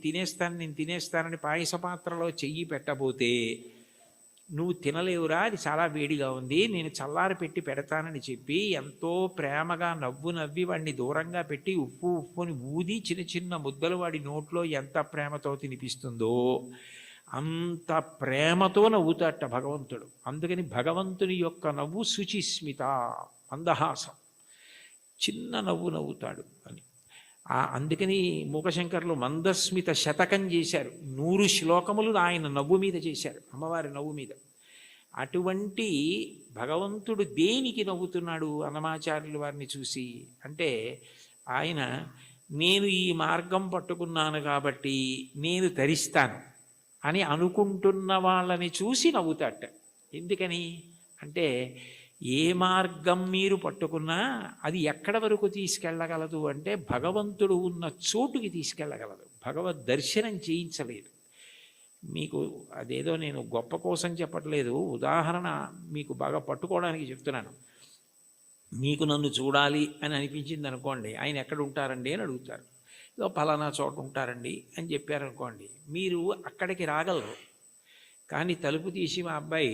[SPEAKER 1] తినేస్తానని పాయస పాత్రలో చెయ్యి పెట్టబోతే, నువ్వు తినలేవురా, అది చాలా వేడిగా ఉంది, నేను చల్లారి పెట్టి పెడతానని చెప్పి ఎంతో ప్రేమగా నవ్వి వాడిని దూరంగా పెట్టి ఉప్పుని ఊది చిన్న చిన్న ముద్దలు వాడి నోట్లో ఎంత ప్రేమతో తినిపిస్తుందో అంత ప్రేమతో నవ్వుతాట భగవంతుడు. అందుకని భగవంతుని యొక్క నవ్వు శుచిస్మిత, మందహాసం, చిన్న నవ్వు నవ్వుతాడు అని. అందుకని మూకశంకర్లు మందస్మిత శతకం చేశారు. 100 శ్లోకములు ఆయన నవ్వు మీద చేశారు, అమ్మవారి నవ్వు మీద. అటువంటి భగవంతుడు దేనికి నవ్వుతున్నాడు అన్నమాచార్యుల వారిని చూసి అంటే, ఆయన నేను ఈ మార్గం పట్టుకున్నాను కాబట్టి నేను తరిస్తాను అని అనుకుంటున్న వాళ్ళని చూసి నవ్వుతాట. ఎందుకని అంటే, ఏ మార్గం మీరు పట్టుకున్నా అది ఎక్కడ వరకు తీసుకెళ్ళగలదు అంటే భగవంతుడు ఉన్న చోటుకి తీసుకెళ్ళగలదు, భగవద్ దర్శనం చేయించలేదు. మీకు అదేదో నేను గొప్ప కోసం చెప్పట్లేదు, ఉదాహరణ మీకు బాగా పట్టుకోవడానికి చెప్తున్నాను. మీకు నన్ను చూడాలి అని అనిపించింది అనుకోండి, ఆయన ఎక్కడ ఉంటారండి అని అడుగుతారు. ఏదో పలానా చోట ఉంటారండి అని చెప్పారనుకోండి, మీరు అక్కడికి రాగలరు. కానీ తలుపు తీసి మా అబ్బాయి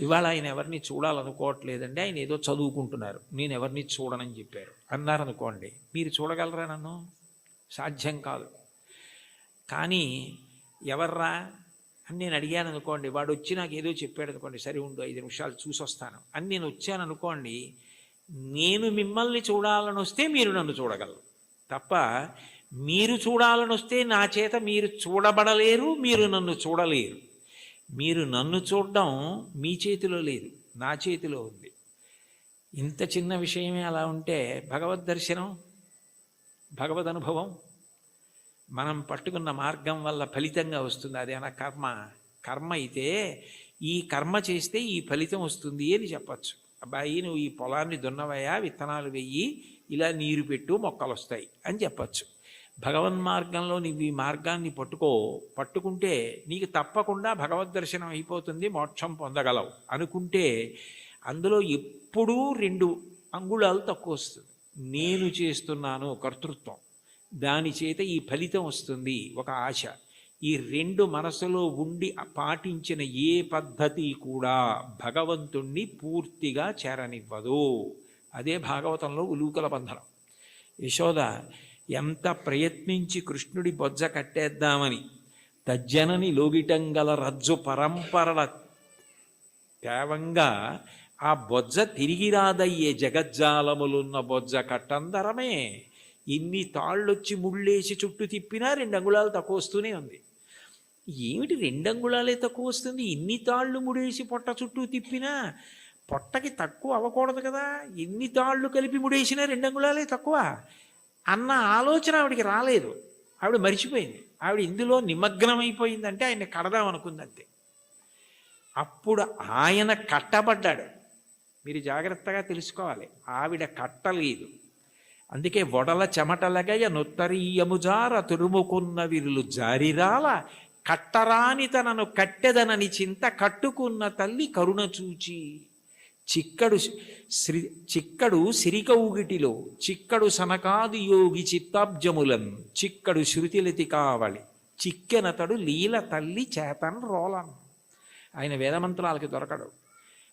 [SPEAKER 1] ఇవాళ ఆయన ఎవరిని చూడాలనుకోవట్లేదండి, ఆయన ఏదో చదువుకుంటున్నారు, నేను ఎవరిని చూడనని చెప్పారు అన్నారనుకోండి, మీరు చూడగలరా నన్ను? సాధ్యం కాదు. కానీ ఎవర్రా అని నేను అడిగాను అనుకోండి, వాడు వచ్చి నాకు ఏదో చెప్పాడు అనుకోండి, సరే ఉండు 5 నిమిషాలు చూసి వస్తాను అని నేను వచ్చాను అనుకోండి, నేను మిమ్మల్ని చూడాలని వస్తే మీరు నన్ను చూడగలరు తప్ప మీరు చూడాలని వస్తే నా చేత మీరు చూడబడలేరు, మీరు నన్ను చూడలేరు. మీరు నన్ను చూడడం మీ చేతిలో లేదు, నా చేతిలో ఉంది. ఇంత చిన్న విషయమే అలా ఉంటే భగవద్ దర్శనం, భగవద్ అనుభవం మనం పట్టుకున్న మార్గం వల్ల ఫలితంగా వస్తుంది. అదేనా కర్మ అయితే ఈ కర్మ చేస్తే ఈ ఫలితం వస్తుంది అని చెప్పచ్చు. అబ్బాయి నువ్వు ఈ పొలాన్ని దున్నవయ్యా, విత్తనాలు వెయ్యి, ఇలా నీరు పెట్టు, మొక్కలు వస్తాయి అని చెప్పచ్చు. భగవన్మార్గంలో నువ్వు ఈ మార్గాన్ని పట్టుకుంటే నీకు తప్పకుండా భగవద్ దర్శనం అయిపోతుంది, మోక్షం పొందగలవు అనుకుంటే అందులో ఎప్పుడూ 2 అంగుళాలు తక్కువ వస్తుంది. నేను చేస్తున్నాను కర్తృత్వం, దాని చేత ఈ ఫలితం వస్తుంది ఒక ఆశ. ఈ 2 మనసులో ఉండి పాటించిన ఏ పద్ధతి కూడా భగవంతుణ్ణి పూర్తిగా చేరనివ్వదు. అదే భాగవతంలో ఉలూకల బంధనం. యశోద ఎంత ప్రయత్నించి కృష్ణుడి బొజ్జ కట్టేద్దామని తజ్జనని లోగిటంగల రజ్జు పరంపరల తేవంగా ఆ బొజ్జ తిరిగి రాదయ్యే జగజ్జాలములున్న బొజ్జ కట్టందరమే. ఇన్ని తాళ్ళొచ్చి ముళ్ళేసి చుట్టూ తిప్పినా 2 అంగుళాలు తక్కువ వస్తూనే ఉంది. ఏమిటి 2 అంగుళాలే తక్కువ వస్తుంది, ఇన్ని తాళ్ళు ముడేసి పొట్ట చుట్టూ తిప్పినా పొట్టకి తక్కువ అవ్వకూడదు కదా, ఎన్ని తాళ్ళు కలిపి ముడేసినా 2 అంగుళాలే తక్కువ అన్న ఆలోచన ఆవిడికి రాలేదు. ఆవిడ మరిచిపోయింది. ఆవిడ ఇందులో నిమగ్నమైపోయిందంటే ఆయన కడదాం అనుకుందంతే. అప్పుడు ఆయన కట్టబడ్డాడు. మీరు జాగ్రత్తగా తెలుసుకోవాలి, ఆవిడ కట్టలేదు. అందుకే వడల చెమటలగయ నొత్తరీయముజార తురుముకున్న విరులు జారిరాల కట్టరాని తనను కట్టెదనని చింత కట్టుకున్న తల్లి కరుణ చూచి చిక్కడు సిరికౌగిటిలో చిక్కడు సనకాది యోగి చిత్తాబ్జములన్ చిక్కడు శృతిలతి కావలి చిక్కెనతడు లీల తల్లి చేతన్ రోలన్. ఆయన వేదమంత్రాలకి దొరకడు,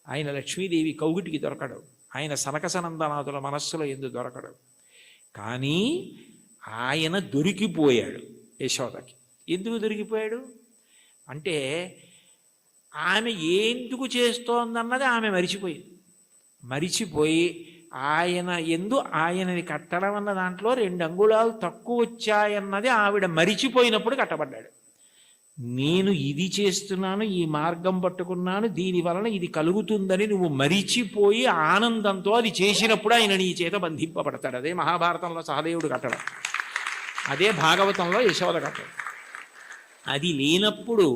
[SPEAKER 1] ఆయన లక్ష్మీదేవి కౌగిటికి దొరకడు, ఆయన సనకసనందనాథుల మనస్సులో ఎందు దొరకడు. కానీ ఆయన దొరికిపోయాడు యశోదకి. ఎందుకు దొరికిపోయాడు అంటే ఆమె ఎందుకు చేస్తోందన్నది ఆమె మరిచిపోయి ఆయన ఆయనని కట్టడం అన్న దాంట్లో 2 అంగుళాలు తక్కువ వచ్చాయన్నది ఆవిడ మరిచిపోయినప్పుడు కట్టబడ్డాడు. నేను ఇది చేస్తున్నాను, ఈ మార్గం పట్టుకున్నాను, దీని వలన ఇది కలుగుతుందని నువ్వు మరిచిపోయి ఆనందంతో అది చేసినప్పుడు ఆయన నీ చేత బంధింపబడతాడు. అదే మహాభారతంలో సహదేవుడు కట్టడం, అదే భాగవతంలో యశోద కట్టడం. అది లేనప్పుడు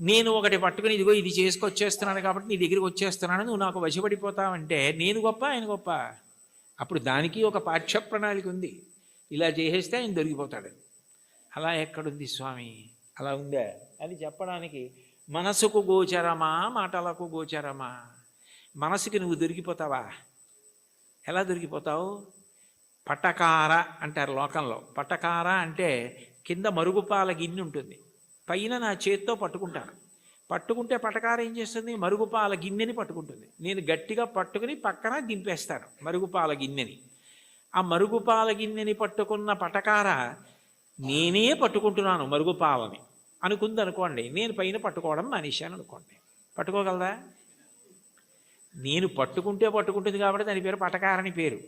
[SPEAKER 1] నేను ఒకటి పట్టుకుని ఇదిగో ఇది చేసుకొచ్చేస్తున్నాను కాబట్టి నీ దగ్గరికి వచ్చేస్తున్నాను, నువ్వు నాకు వశపడిపోతావంటే నేను గొప్ప ఆయన గొప్ప. అప్పుడు దానికి ఒక పాఠ్య ప్రణాళిక ఉంది, ఇలా చేసేస్తే ఆయన దొరికిపోతాడు. అలా ఎక్కడుంది స్వామి, అలా ఉందా అని చెప్పడానికి మనసుకు గోచరమా మాటలకు గోచరమా? మనసుకి నువ్వు దొరికిపోతావా? ఎలా దొరికిపోతావు? పటకార అంటారు లోకంలో. పటకార అంటే కింద మరుగుపాల గిన్నె ఉంటుంది, పైన నా చేత్తో పట్టుకుంటే పటకార ఏం చేస్తుంది? మరుగుపాల గిన్నెని పట్టుకుంటుంది. నేను గట్టిగా పట్టుకుని పక్కన దింపేస్తాను మరుగుపాల గిన్నెని. ఆ మరుగుపాల గిన్నెని పట్టుకున్న పటకార నేనే పట్టుకుంటున్నాను మరుగుపాలని అనుకుంది అనుకోండి, నేను పైన పట్టుకోవడం మానేశాను అనుకోండి, పట్టుకోగలదా? నేను పట్టుకుంటుంది కాబట్టి దాని పేరు పటకారని పేరు.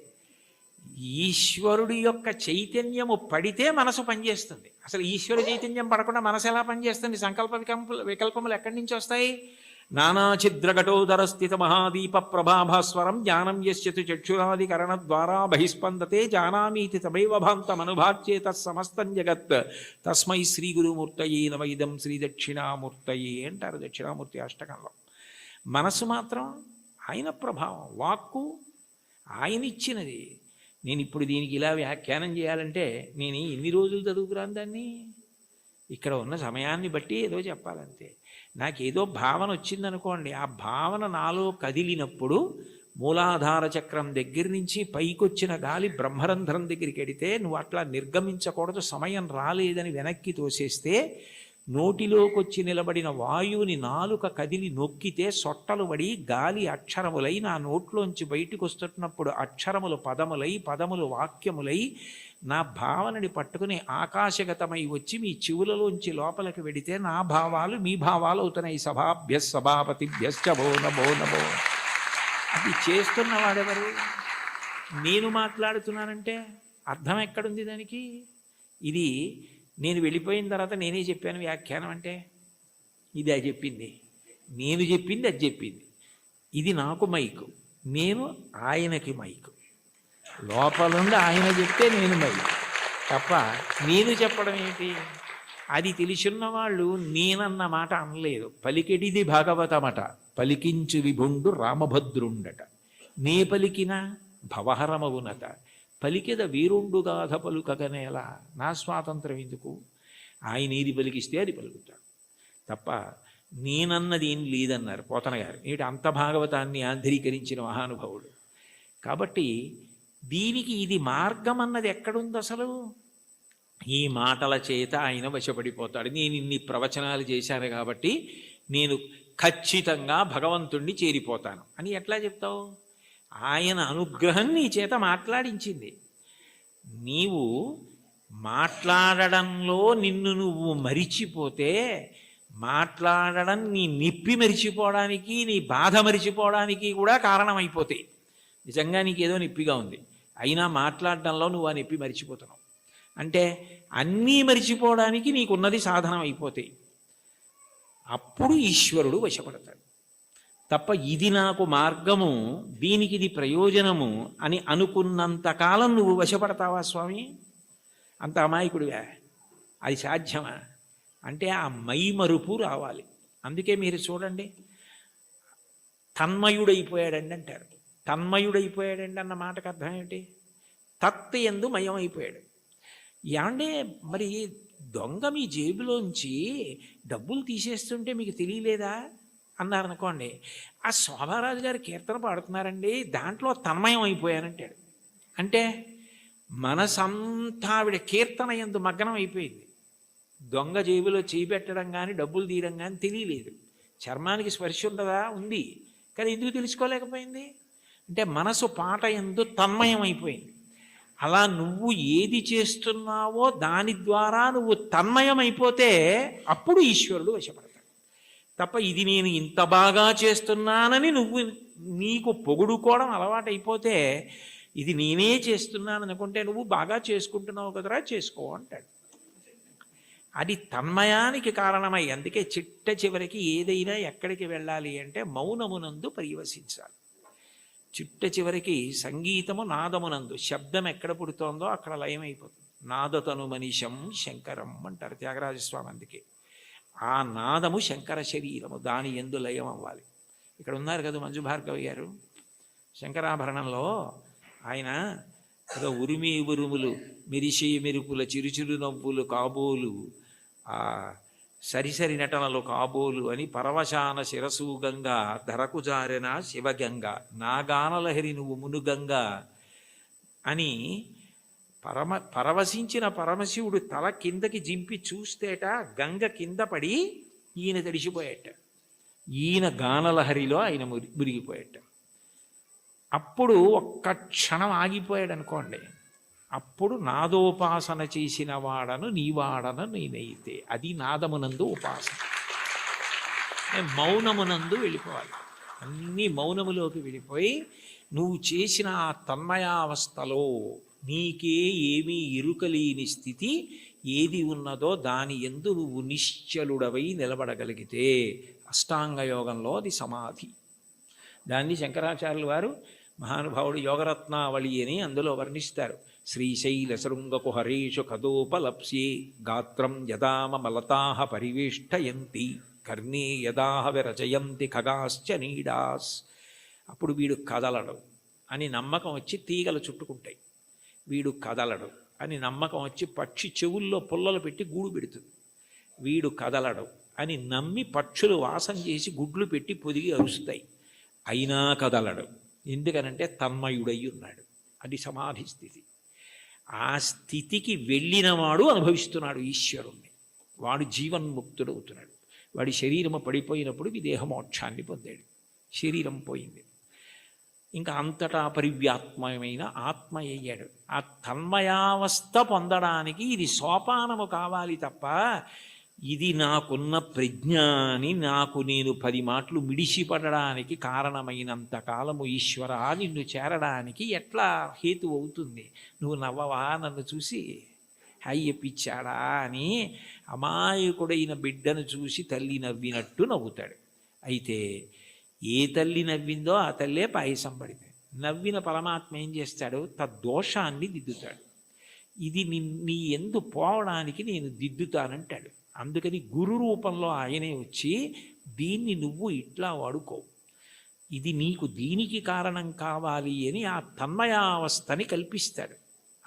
[SPEAKER 1] ఈశ్వరుడి యొక్క చైతన్యము పడితే మనసు పనిచేస్తుంది. అసలు ఈశ్వర చైతన్యం పడకుండా మనసు ఎలా పనిచేస్తుంది? సంకల్ప వికల్పములు ఎక్కడి నుంచి వస్తాయి? నానాఛిద్రఘటోదర స్థిత మహాదీప ప్రభాభాస్వరం జ్ఞానం యస్యతు చక్షురాదికరణ ద్వారా బహిస్పందతే జానామీతి తమైవ భాంతమనుభాచ్యే తత్సమస్తం జగత్ తస్మై శ్రీ గురుమూర్తయే నమైదం శ్రీ దక్షిణామూర్తయే అంటారు దక్షిణామూర్తి అష్టకంలో. మనసు మాత్రం ఆయన ప్రభావం, వాక్కు ఆయన ఇచ్చినది. నేను ఇప్పుడు దీనికి ఇలా వ్యాఖ్యానం చేయాలంటే నేను ఎన్ని రోజులు చదువుకురాను దాన్ని? ఇక్కడ ఉన్న సమయాన్ని బట్టి ఏదో చెప్పాలంతే. నాకేదో భావన వచ్చిందనుకోండి, ఆ భావన నాలో కదిలినప్పుడు మూలాధార చక్రం దగ్గర నుంచి పైకొచ్చిన గాలి బ్రహ్మరంధ్రం దగ్గరికి వెడితే నువ్వు అట్లా నిర్గమించకూడదు, సమయం రాలేదని వెనక్కి తోసేస్తే నోటిలోకి వచ్చి నిలబడిన వాయువుని నాలుక కదిలి నొక్కితే సొట్టలు పడి గాలి అక్షరములై నా నోట్లోంచి బయటికి వస్తున్నప్పుడు అక్షరములు పదములై పదములు వాక్యములై నా భావనని పట్టుకుని ఆకాశగతమై వచ్చి మీ చెవులలోంచి లోపలికి వెడితే నా భావాలు మీ భావాలు అవుతున్నాయి. సభాభ్య సభాపతిభ్యశ్చ భో నమో నమో. అది చేస్తున్నవాడెవరు? నేను మాట్లాడుతున్నానంటే అర్థం ఎక్కడుంది దానికి? ఇది నేను వెళ్ళిపోయిన తర్వాత నేనే చెప్పాను వ్యాఖ్యానం అంటే, ఇది అది చెప్పింది, నేను చెప్పింది అది చెప్పింది. ఇది నాకు మైకు, నేను ఆయనకి మైకు. లోపలుండి ఆయన చెప్తే నేను మైకు తప్ప నేను చెప్పడం ఏంటి? అది తెలిసిన్న వాళ్ళు నేనన్న మాట అనలేదు. పలికెడిది భాగవతమట, పలికించు విభుండు రామభద్రుండట. నే పలికిన భవహరమవునట, పలికెద వీరుండుగాథ పలుకగనేలా. నా స్వాతంత్రం ఎందుకు? ఆయన ఏది పలికిస్తే అది పలుకుతాడు తప్ప నేనన్నది ఏం లేదన్నారు పోతన గారు. ఏమిటి అంత భాగవతాన్ని ఆంధ్రీకరించిన మహానుభావుడు. కాబట్టి దీనికి ఇది మార్గం అన్నది ఎక్కడుంది అసలు? ఈ మాటల చేత ఆయన వశపడిపోతాడు. నేను ఇన్ని ప్రవచనాలు చేశాను కాబట్టి నేను ఖచ్చితంగా భగవంతుణ్ణి చేరిపోతాను అని ఎట్లా చెప్తావు? ఆయన అనుగ్రహం నీ చేత మాట్లాడించింది. నీవు మాట్లాడడంలో నిన్ను నువ్వు మరిచిపోతే మాట్లాడడం నీ నిప్పి మరిచిపోవడానికి, నీ బాధ మరిచిపోవడానికి కూడా కారణమైపోతాయి. నిజంగా నీకేదో నొప్పిగా ఉంది, అయినా మాట్లాడడంలో నువ్వు ఆ నొప్పి మరిచిపోతున్నావు అంటే అన్నీ మరిచిపోవడానికి నీకున్నది సాధనం అయిపోతాయి. అప్పుడు ఈశ్వరుడు వశపడతాడు. తప్ప ఇది నాకు మార్గము, దీనికి ఇది ప్రయోజనము అని అనుకున్నంతకాలం నువ్వు వశపడతావా స్వామి? అంత అమాయకుడివా? అది సాధ్యమా? అంటే ఆ మైమరుపు రావాలి. అందుకే మీరు చూడండి, తన్మయుడైపోయాడండి అంటారు. తన్మయుడైపోయాడండి అన్న మాటకు అర్థం ఏమిటి? తత్ ఎందు మయమైపోయాడు. ఏమంటే మరి దొంగ మీ జేబులోంచి డబ్బులు తీసేస్తుంటే మీకు తెలియలేదా అన్నారనుకోండి, ఆ శోభారాజు గారు కీర్తన పాడుతున్నారండి, దాంట్లో తన్మయం అయిపోయానంటాడు. అంటే మనసంతా ఆవిడ కీర్తన యందు మగ్నం అయిపోయింది. దొంగ జేబులో చేయి పెట్టడం కానీ డబ్బులు తీయడం కానీ తెలియలేదు. చర్మానికి స్పర్శ ఉండదా? ఉంది. కానీ ఎందుకు తెలుసుకోలేకపోయింది? అంటే మనసు పాట యందు తన్మయం అయిపోయింది. అలా నువ్వు ఏది చేస్తున్నావో దాని ద్వారా నువ్వు తన్మయం అయిపోతే అప్పుడు ఈశ్వరుడు వశపడతాడు. తప్ప ఇది నేను ఇంత బాగా చేస్తున్నానని నువ్వు నీకు పొగుడుకోవడం అలవాటైపోతే, ఇది నేనే చేస్తున్నాను అనుకుంటే నువ్వు బాగా చేసుకుంటున్నావు కదరా, చేసుకో అంటాడు. అది తన్మయానికి కారణమై, అందుకే చిట్ట చివరికి ఏదైనా ఎక్కడికి వెళ్ళాలి అంటే మౌనమునందు పర్యవసించాలి. చిట్ట చివరికి సంగీతము నాదమునందు, శబ్దం ఎక్కడ పుడుతోందో అక్కడ లయమైపోతుంది. నాదతను మనిషం శంకరం అంటారు త్యాగరాజస్వామి. అందుకే ఆ నాదము శంకర శరీరము, దాని యందు లయం అవ్వాలి. ఇక్కడ ఉన్నారు కదా మంజు భార్గవి గారు, శంకరాభరణంలో ఆయన ఏదో ఉరిమి ఉరుములు మెరిసే మెరుపుల చిరుచిరు నవ్వులు కాబోలు, ఆ సరిసరి నటనలు కాబోలు అని పరవశాన శిరసూగంగా ధరకు జారెన శివగంగ నాగానలహరి నువ్వు మునుగంగా అని పరవశించిన పరమశివుడు తల కిందకి జింపి చూస్తేట గంగ కింద పడి ఈయన తడిసిపోయేట, ఈయన గానలహరిలో ఆయన మురిగిపోయేట. అప్పుడు ఒక్క క్షణం ఆగిపోయాడు అనుకోండి, అప్పుడు నాదోపాసన చేసిన వాడను నీవాడను నేనైతే, అది నాదమునందు ఉపాసన. మౌనమునందు వెళ్ళిపోవాలి. అన్నీ మౌనములోకి వెళ్ళిపోయి నువ్వు చేసిన ఆ తన్మయావస్థలో నీకే ఏమీ ఎరుకలేని స్థితి ఏది ఉన్నదో దాని యందు నువ్వు నిశ్చలుడవై నిలబడగలిగితే అష్టాంగ యోగంలో అది సమాధి. దాన్ని శంకరాచార్యులు వారు మహానుభావుడు యోగరత్నావళి అని అందులో వర్ణిస్తారు. శ్రీశైల శృంగకు హరేషు కదోపలప్స్యే గాత్రం యదామ మలతాహ పరివేష్టయంతి కర్ణే యదాహ విరచయంతి ఖగాశ్చ నీడాస్. అప్పుడు వీడు కదలడు అని నమ్మకం వచ్చి తీగలు చుట్టుకుంటాయి. వీడు కదలడు అని నమ్మకం వచ్చి పక్షి చెవుల్లో పుల్లలు పెట్టి గూడు పెడుతుంది. వీడు కదలడు అని నమ్మి పక్షులు వాసం చేసి గుడ్లు పెట్టి పొదిగి అరుస్తాయి. అయినా కదలడు, ఎందుకనంటే తన్మయుడై ఉన్నాడు. అది సమాధి స్థితి. ఆ స్థితికి వెళ్ళినవాడు అనుభవిస్తున్నాడు ఈశ్వరుణ్ణి, వాడు జీవన్ముక్తుడవుతున్నాడు. వాడి శరీరము పడిపోయినప్పుడు విదేహమోక్షాన్ని పొందాడు, శరీరం పోయింది, ఇంకా అంతటా పరివ్యాత్మయమైన ఆత్మ అయ్యాడు. ఆ తన్మయావస్థ పొందడానికి ఇది సోపానము కావాలి తప్ప ఇది నాకున్న ప్రజ్ఞ అని నాకు నేను 10 మాటలు మిడిసిపడడానికి కారణమైనంత కాలము ఈశ్వర నిన్ను చేరడానికి ఎట్లా హేతు అవుతుంది? నువ్వు నవ్వవా నన్ను చూసి? అయ్యపిచ్చాడా అని అమాయకుడైన బిడ్డను చూసి తల్లి నవ్వినట్టు నవ్వుతాడు. అయితే ఏ తల్లి నవ్విందో ఆ తల్లే పాయసం పడితే, నవ్విన పరమాత్మ ఏం చేస్తాడు? తద్దోషాన్ని దిద్దుతాడు. ఇది నీ ఎందు పోవడానికి నేను దిద్దుతానంటాడు. అందుకని గురు రూపంలో ఆయనే వచ్చి దీన్ని నువ్వు ఇట్లా వాడుకో, ఇది నీకు దీనికి కారణం కావాలి అని ఆ తన్మయావస్థని కల్పిస్తాడు.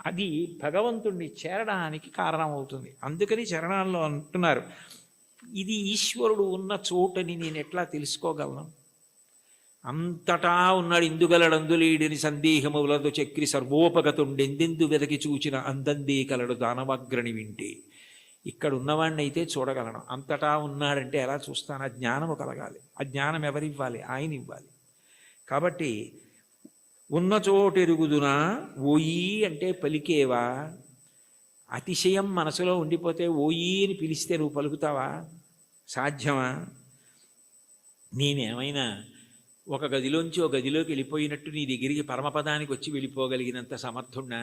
[SPEAKER 1] అది భగవంతుణ్ణి చేరడానికి కారణమవుతుంది. అందుకని చరణాల్లో అంటున్నారు, ఇది ఈశ్వరుడు ఉన్న చోటని నేను ఎట్లా తెలుసుకోగలను? అంతటా ఉన్నాడు, ఇందుగలడందులేడిని సందేహములతో చక్రి సర్వోపగతుండెందెందు వెదకి చూచిన అందందే కలడు దానవాగ్రణి వింటే. ఇక్కడ ఉన్నవాడిని అయితే చూడగలను, అంతటా ఉన్నాడంటే ఎలా చూస్తాను? ఆ జ్ఞానము కలగాలి. ఆ జ్ఞానం ఎవరివ్వాలి? ఆయన ఇవ్వాలి. కాబట్టి ఉన్న చోటెరుగుదునా ఓయి అంటే పలికేవా? అతిశయం మనసులో ఉండిపోతే ఓయి అని పిలిస్తే నువ్వు పలుకుతావా? సాధ్యమా? నేనేమైనా ఒక గదిలోంచి ఒక గదిలోకి వెళ్ళిపోయినట్టు నీ దగ్గరికి పరమపదానికి వచ్చి వెళ్ళిపోగలిగినంత సమర్థున్నా?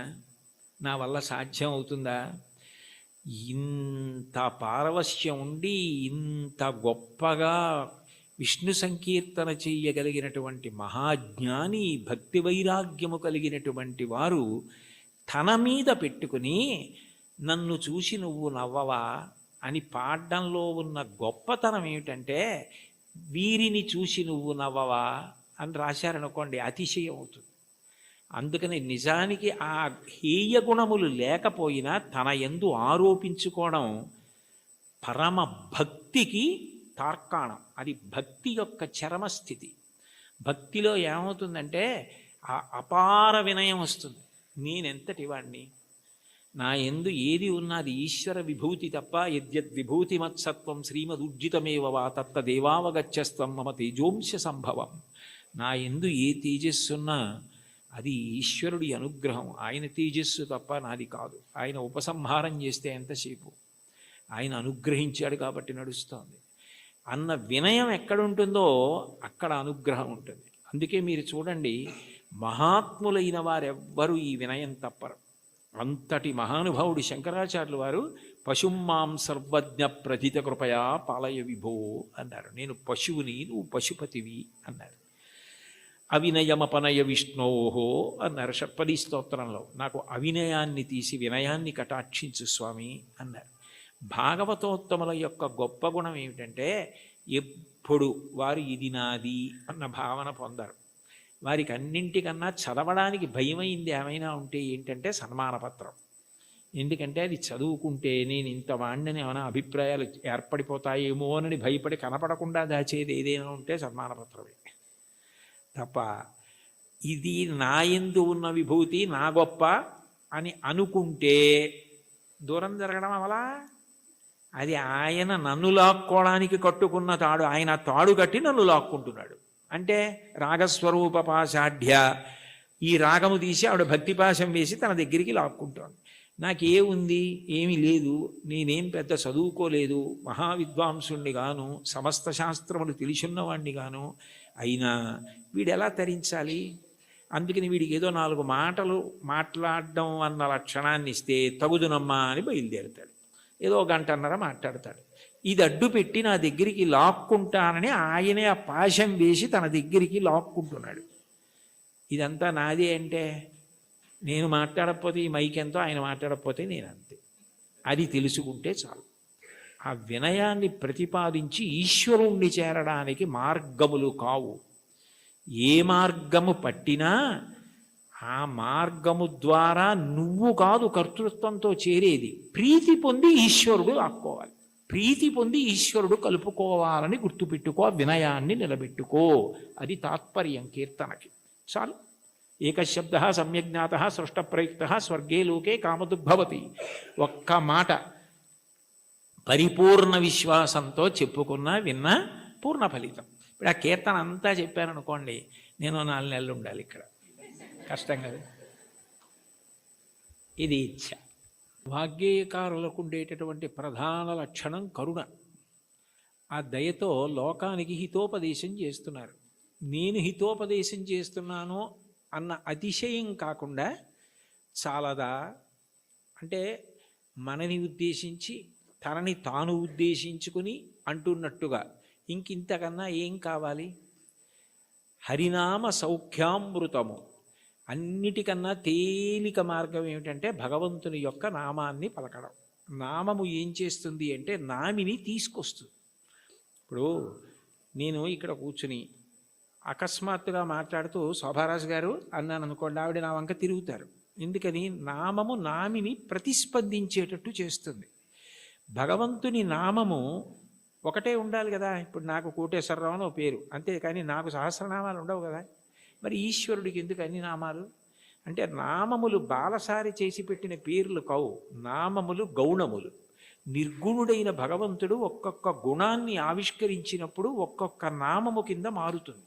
[SPEAKER 1] నా వల్ల సాధ్యం అవుతుందా? ఇంత పారవశ్యం ఉండి ఇంత గొప్పగా విష్ణు సంకీర్తన చెయ్యగలిగినటువంటి మహాజ్ఞాని, భక్తి వైరాగ్యము కలిగినటువంటి వారు తన మీద పెట్టుకుని నన్ను చూసి నువ్వు నవ్వవా అని పాడడంలో ఉన్న గొప్పతనం ఏమిటంటే, వీరిని చూసి నువ్వు నవ్వవా అని రాశారనుకోండి అతిశయం అవుతుంది. అందుకని నిజానికి ఆ హేయ గుణములు లేకపోయినా తన యందు ఆరోపించుకోవడం పరమ భక్తికి తార్కాణం. అది భక్తి యొక్క చరమస్థితి. భక్తిలో ఏమవుతుందంటే ఆ అపార వినయం వస్తుంది. నేనెంతటి వాణ్ణి, నా యందు ఏది ఉన్నది ఈశ్వర విభూతి తప్ప, యద్యద్ విభూతిమత్సత్వం శ్రీమదుర్జితమేవ వా తత్తదేవావగచ్చస్తం మమ తేజోంశ సంభవం. నా యందు ఏ తేజస్సున్నా అది ఈశ్వరుడి అనుగ్రహం. ఆయన తేజస్సు తప్ప నాది కాదు. ఆయన ఉపసంహారం చేస్తే ఎంతసేపు, ఆయన అనుగ్రహించాడు కాబట్టి నడుస్తోంది అన్న వినయం ఎక్కడుంటుందో అక్కడ అనుగ్రహం ఉంటుంది. అందుకే మీరు చూడండి, మహాత్ములైన వారెవ్వరూ ఈ వినయం తప్పరు. అంతటి మహానుభావుడు శంకరాచార్యులు వారు పశుమాం సర్వజ్ఞ ప్రథిత కృపయా పాలయ విభో అన్నారు. నేను పశువుని, నువ్వు పశుపతివి అన్నారు. అవినయమపనయ విష్ణోహో అన్నారు షట్పదీ స్తోత్రంలో. నాకు అవినయాన్ని తీసి వినయాన్ని కటాక్షించు స్వామి అన్నారు. భాగవతోత్తముల యొక్క గొప్ప గుణం ఏమిటంటే ఎప్పుడు వారు ఇది నాది అన్న భావన పొందారు. వారికి అన్నింటికన్నా చదవడానికి భయమైంది ఏమైనా ఉంటే ఏంటంటే సన్మానపత్రం. ఎందుకంటే అది చదువుకుంటే నేను ఇంత వాణ్ణని ఏమైనా అభిప్రాయాలు ఏర్పడిపోతాయేమో అని భయపడి కనపడకుండా దాచేది ఏదైనా ఉంటే సన్మానపత్రమే తప్ప, ఇది నా యందు ఉన్న విభూతి నా గొప్ప అని అనుకుంటే దూరం జరగడం అవలా. అది ఆయన నన్ను లాక్కోవడానికి కట్టుకున్న తాడు, ఆయన తాడు కట్టి నన్ను లాక్కుంటున్నాడు. అంటే రాగస్వరూప పాశాఢ్య, ఈ రాగము తీసి ఆవిడ భక్తిపాశం వేసి తన దగ్గరికి లాక్కుంటోంది. నాకే ఉంది, ఏమీ లేదు, నేనేం పెద్ద చదువుకోలేదు, మహావిద్వాంసుణ్ణి గాను, సమస్త శాస్త్రములు తెలిసున్నవాణ్ణి గాను, అయినా వీడెలా తరించాలి? అందుకని వీడికి ఏదో 4 మాటలు మాట్లాడడం అన్న లక్షణాన్ని ఇస్తే తగుదునమ్మా అని బయలుదేరుతాడు. ఏదో 1 గంటన్నర మాట్లాడతాడు. ఇది అడ్డు పెట్టి నా దగ్గరికి లాక్కుంటానని ఆయనే ఆ పాశం వేసి తన దగ్గరికి లాక్కుంటున్నాడు. ఇదంతా నాదే అంటే నేను మాట్లాడకపోతే ఈ మైక్ ఎంతో, ఆయన మాట్లాడకపోతే నేను అంతే. అది తెలుసుకుంటే చాలు. ఆ వినయాన్ని ప్రతిపాదించి ఈశ్వరుణ్ణి చేరడానికి మార్గములు కావు. ఏ మార్గము పట్టినా ఆ మార్గము ద్వారా నువ్వు కాదు కర్తృత్వంతో చేరేది. ప్రీతి పొంది ఈశ్వరుడు ఆక్కోవాలి, ప్రీతి పొంది ఈశ్వరుడు కలుపుకోవాలని గుర్తుపెట్టుకో, వినయాన్ని నిలబెట్టుకో. అది తాత్పర్యం కీర్తనకి. చాలు. ఏకశబ్ద సమ్యజ్ఞాత సృష్ట ప్రయుక్త స్వర్గే లోకే కామదుగ్భవతి. ఒక్క మాట పరిపూర్ణ విశ్వాసంతో చెప్పుకున్నా విన్నా పూర్ణ ఫలితం. ఇప్పుడు ఆ కీర్తన అంతా చెప్పాననుకోండి, నేను 4 నెలలు ఉండాలి ఇక్కడ. కష్టం కదా. ఇది ఇచ్ఛ. వాగ్గేయకారులకు ఉండేటటువంటి ప్రధాన లక్షణం కరుణ. ఆ దయతో లోకానికి హితోపదేశం చేస్తున్నారు. నేను హితోపదేశం చేస్తున్నాను అన్న అతిశయం కాకుండా, చాలదా అంటే మనని ఉద్దేశించి తనని తాను ఉద్దేశించుకుని అంటున్నట్టుగా ఇంకింతకన్నా ఏం కావాలి? హరినామ సౌఖ్యామృతము. అన్నిటికన్నా తేలిక మార్గం ఏమిటంటే భగవంతుని యొక్క నామాన్ని పలకడం. నామము ఏం చేస్తుంది అంటే నామిని తీసుకొస్తుంది. ఇప్పుడు నేను ఇక్కడ కూర్చుని అకస్మాత్తుగా మాట్లాడుతూ శోభారాజు గారు అన్నాను అనుకోండి, ఆవిడ నా వంక తిరుగుతారు. ఎందుకని? నామము నామిని ప్రతిస్పందించేటట్టు చేస్తుంది. భగవంతుని నామము ఒకటే ఉండాలి కదా. ఇప్పుడు నాకు కోటేశ్వరరావు అని పేరు అంతేకాని నాకు సహస్రనామాలు ఉండవు కదా. మరి ఈశ్వరుడికి ఎందుకు అన్ని నామాలు? అంటే నామములు బాలసారి చేసి పెట్టిన పేర్లు కావు, నామములు గౌణములు. నిర్గుణుడైన భగవంతుడు ఒక్కొక్క గుణాన్ని ఆవిష్కరించినప్పుడు ఒక్కొక్క నామము కింద మారుతుంది.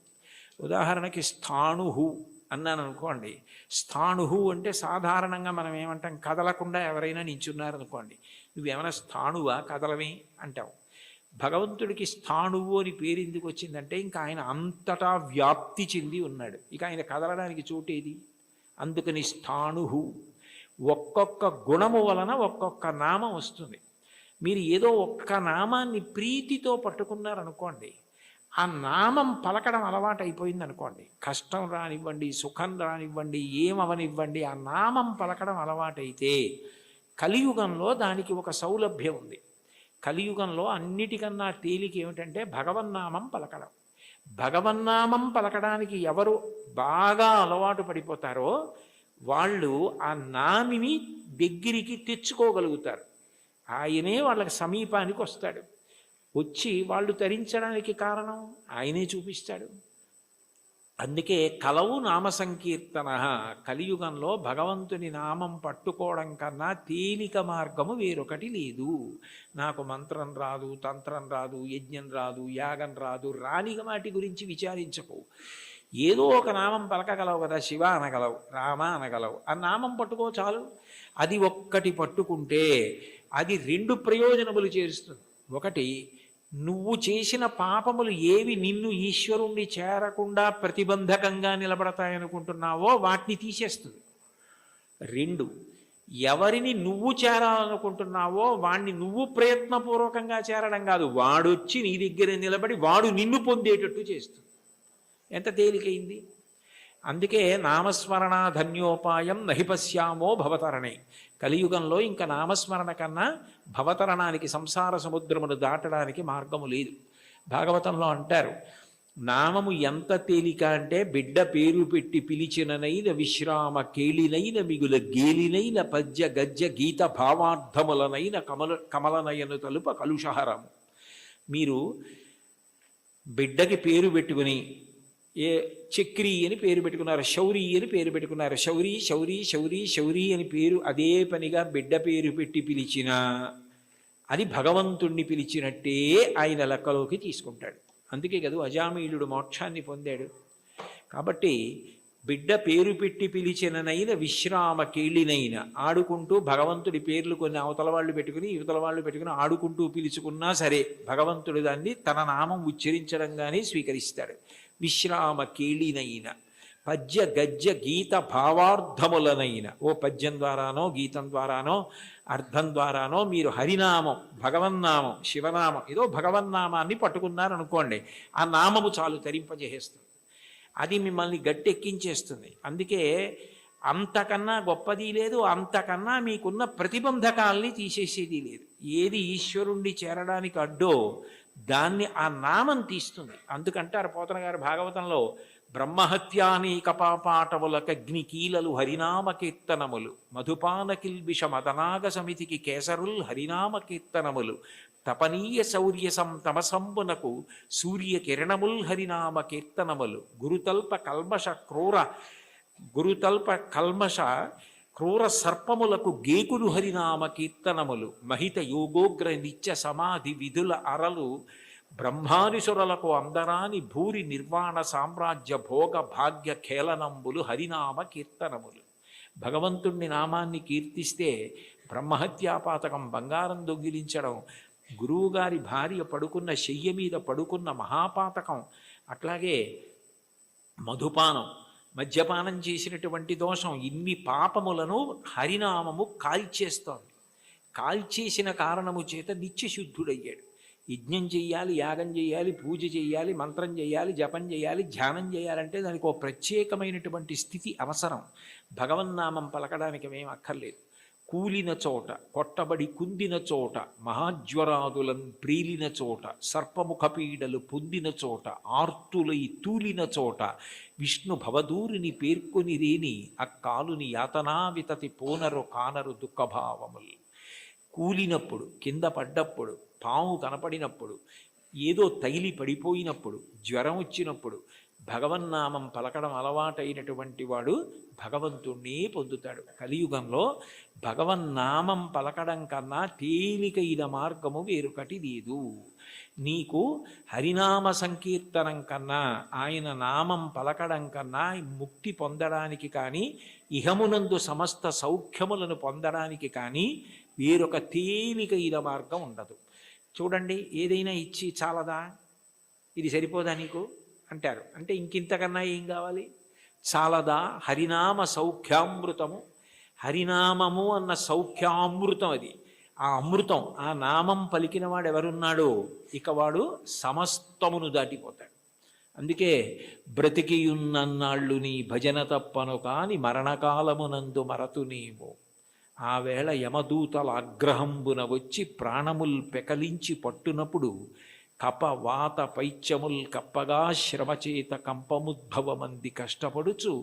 [SPEAKER 1] ఉదాహరణకి స్థాణుహు అన్నాను అనుకోండి. స్థాణుహు అంటే సాధారణంగా మనం ఏమంటాం, కదలకుండా ఎవరైనా నించున్నారనుకోండి, నువ్వేమైనా స్థాణువా కదలమే అంటావు. భగవంతుడికి స్థాణువు అని పేరు ఎందుకు వచ్చిందంటే ఇంకా ఆయన అంతటా వ్యాప్తి చెంది ఉన్నాడు, ఇక ఆయన కదలడానికి చోటేది. అందుకని స్థాణుహు. ఒక్కొక్క గుణము వలన ఒక్కొక్క నామం వస్తుంది. మీరు ఏదో ఒక్క నామాన్ని ప్రీతితో పట్టుకున్నారనుకోండి, ఆ నామం పలకడం అలవాటు అయిపోయింది అనుకోండి, కష్టం రానివ్వండి, సుఖం రానివ్వండి, ఏమవనివ్వండి, ఆ నామం పలకడం అలవాటైతే కలియుగంలో దానికి ఒక సౌలభ్యం ఉంది. కలియుగంలో అన్నిటికన్నా తేలిక ఏమిటంటే భగవన్నామం పలకడం. భగవన్నామం పలకడానికి ఎవరు బాగా అలవాటు పడిపోతారో వాళ్ళు ఆ నామిని దగ్గరికి తెచ్చుకోగలుగుతారు. ఆయనే వాళ్ళకి సమీపానికి వస్తాడు. వచ్చి వాళ్ళు తరించడానికి కారణం ఆయనే చూపిస్తాడు. అందుకే కలవు నామ సంకీర్తన. కలియుగంలో భగవంతుని నామం పట్టుకోవడం కన్నా తేలిక మార్గము వేరొకటి లేదు. నాకు మంత్రం రాదు, తంత్రం రాదు, యజ్ఞం రాదు, యాగం రాదు, రాని వాటి గురించి విచారించకు. ఏదో ఒక నామం పలకగలవు కదా, శివ అనగలవు, రామ అనగలవు, ఆ నామం పట్టుకో చాలు. అది ఒక్కటి పట్టుకుంటే అది రెండు ప్రయోజనములు చేస్తుంది. ఒకటి, నువ్వు చేసిన పాపములు ఏవి నిన్ను ఈశ్వరుణ్ణి చేరకుండా ప్రతిబంధకంగా నిలబడతాయనుకుంటున్నావో వాటిని తీసేస్తుంది. రెండు, ఎవరిని నువ్వు చేరాలనుకుంటున్నావో వాణ్ణి నువ్వు ప్రయత్నపూర్వకంగా చేరడం కాదు, వాడొచ్చి నీ దగ్గర నిలబడి వాడు నిన్ను పొందేటట్టు చేస్తుంది. ఎంత తేలికైంది! అందుకే నామస్మరణ ధన్యోపాయం నహిపశ్యామో భవతరణే. కలియుగంలో ఇంకా నామస్మరణ కన్నా భవతరణానికి, సంసార సముద్రమును దాటడానికి మార్గము లేదు. భాగవతంలో అంటారు, నామము ఎంత తేలిక అంటే బిడ్డ పేరు పెట్టి పిలిచిననైన విశ్రామ కేళినైన మిగుల గేలినైన పద్య గద్య గీత భావార్థములనైన కమలనయను తలుప కలుషహరము. మీరు బిడ్డకి పేరు పెట్టుకుని ఏ చక్రి అని పేరు పెట్టుకున్నారు, శౌరి అని పేరు పెట్టుకున్నారు, శౌరి శౌరి శౌరి శౌరి అని పేరు అదే పనిగా బిడ్డ పేరు పెట్టి పిలిచినా అది భగవంతుణ్ణి పిలిచినట్టే ఆయన లెక్కలోకి తీసుకుంటాడు. అందుకే కదా అజామీళుడు మోక్షాన్ని పొందాడు. కాబట్టి బిడ్డ పేరు పెట్టి పిలిచిననైన విశ్రామ కేళినైన, ఆడుకుంటూ భగవంతుడి పేర్లు కొన్ని అవతల వాళ్ళు పెట్టుకుని యువతల వాళ్ళు పెట్టుకుని ఆడుకుంటూ పిలుచుకున్నా సరే భగవంతుడు దాన్ని తన నామం ఉచ్చరించడంగానే స్వీకరిస్తాడు. విశ్రామ కేళినైన పద్య గద్య గీత భావార్థములనైన, ఓ పద్యం ద్వారానో గీతం ద్వారానో అర్థం ద్వారానో మీరు హరినామం, భగవన్నామం, శివనామం, ఏదో భగవన్నామాన్ని పట్టుకున్నారనుకోండి, ఆ నామము చాలు తరింపజేస్తుంది. అది మిమ్మల్ని గట్టెక్కించేస్తుంది. అందుకే అంతకన్నా గొప్పది లేదు, అంతకన్నా మీకున్న ప్రతిబంధకాల్ని తీసేసేది లేదు. ఏది ఈశ్వరుణ్ణి చేరడానికి అడ్డో దాన్ని ఆ నామం తీస్తుంది. అందుకంటారు పోతన గారు భాగవతంలో, బ్రహ్మహత్యానేక పాపాటములకగ్ని కీలలు హరినామ కీర్తనములు, మధుపాన కిల్బిష మదనాగ సమితికి కేసరుల్ హరినామ కీర్తనములు, తపనీయ శౌర్య తమసంబునకు సూర్య కిరణముల్ హరినామ కీర్తనములు, గురుతల్ప కల్మష క్రూర సర్పములకు గేకులు హరినామ కీర్తనములు, మహిత యోగోగ్ర నిత్య సమాధి విధుల అరలు, బ్రహ్మానిసురులకు అందరాని భూరి నిర్వాణ సామ్రాజ్య భోగ భాగ్య ఖేళనంబులు హరినామ కీర్తనములు. భగవంతుణ్ణి నామాన్ని కీర్తిస్తే బ్రహ్మహత్యాపాతకం, బంగారం దొంగిలించడం, గురువుగారి భార్య పడుకున్న శయ్య మీద పడుకున్న మహాపాతకం, అట్లాగే మధుపానం, మద్యపానం చేసినటువంటి దోషం, ఇన్ని పాపములను హరినామము కాల్చేస్తోంది. కాల్చేసిన కారణము చేత నిత్యశుద్ధుడయ్యాడు. యజ్ఞం చెయ్యాలి, యాగం చేయాలి, పూజ చేయాలి, మంత్రం చేయాలి, జపం చేయాలి, ధ్యానం చేయాలంటే దానికి ఒక ప్రత్యేకమైనటువంటి స్థితి అవసరం. భగవన్నామం పలకడానికి మేము అక్కర్లేదు. కూలిన చోట, కొట్టబడి కుందిన చోట, మహాజ్వరాదులను ప్రీలిన చోట, సర్పముఖపీడలు పొందిన చోట, ఆర్తులై తూలిన చోట, విష్ణు భవదూరిని పేర్కొని రేని అక్కాలుని యాతనావితతి పోనరు కానరు దుఃఖభావములు. కూలినప్పుడు, కింద పడ్డప్పుడు, పాము కనపడినప్పుడు, ఏదో తగిలి పడిపోయినప్పుడు, జ్వరం వచ్చినప్పుడు భగవన్నామం పలకడం అలవాటైనటువంటి వాడు భగవంతుణ్ణి పొందుతాడు. కలియుగంలో భగవన్నామం పలకడం కన్నా తేలికైన మార్గము వేరొకటి లేదు. నీకు హరినామ సంకీర్తనం కన్నా, ఆయన నామం పలకడం కన్నా ముక్తి పొందడానికి కానీ, ఇహమునందు సమస్త సౌఖ్యములను పొందడానికి కానీ వేరొక తేలికైన మార్గం ఉండదు. చూడండి, ఏదైనా ఇచ్చి చాలదా, ఇది సరిపోదా నీకు అంటారు. అంటే ఇంకింతకన్నా ఏం కావాలి? చాలదా? హరినామ సౌఖ్యామృతము, హరినామము అన్న సౌఖ్యామృతం అది. ఆ అమృతం, ఆ నామం పలికిన వాడు ఎవరున్నాడో ఇక వాడు సమస్తమును దాటిపోతాడు. అందుకే బ్రతికియున్నన్నాళ్ళు నీ భజన తప్పను కాని మరణకాలమునందు మరతు నీవు. ఆ వేళ యమదూతల ఆగ్రహంబున వచ్చి ప్రాణముల్ పెకలించి పట్టునప్పుడు కప వాత పైత్యముల్ కప్పగా శ్రమచేత కంపముద్భవమంది కష్టపడుచు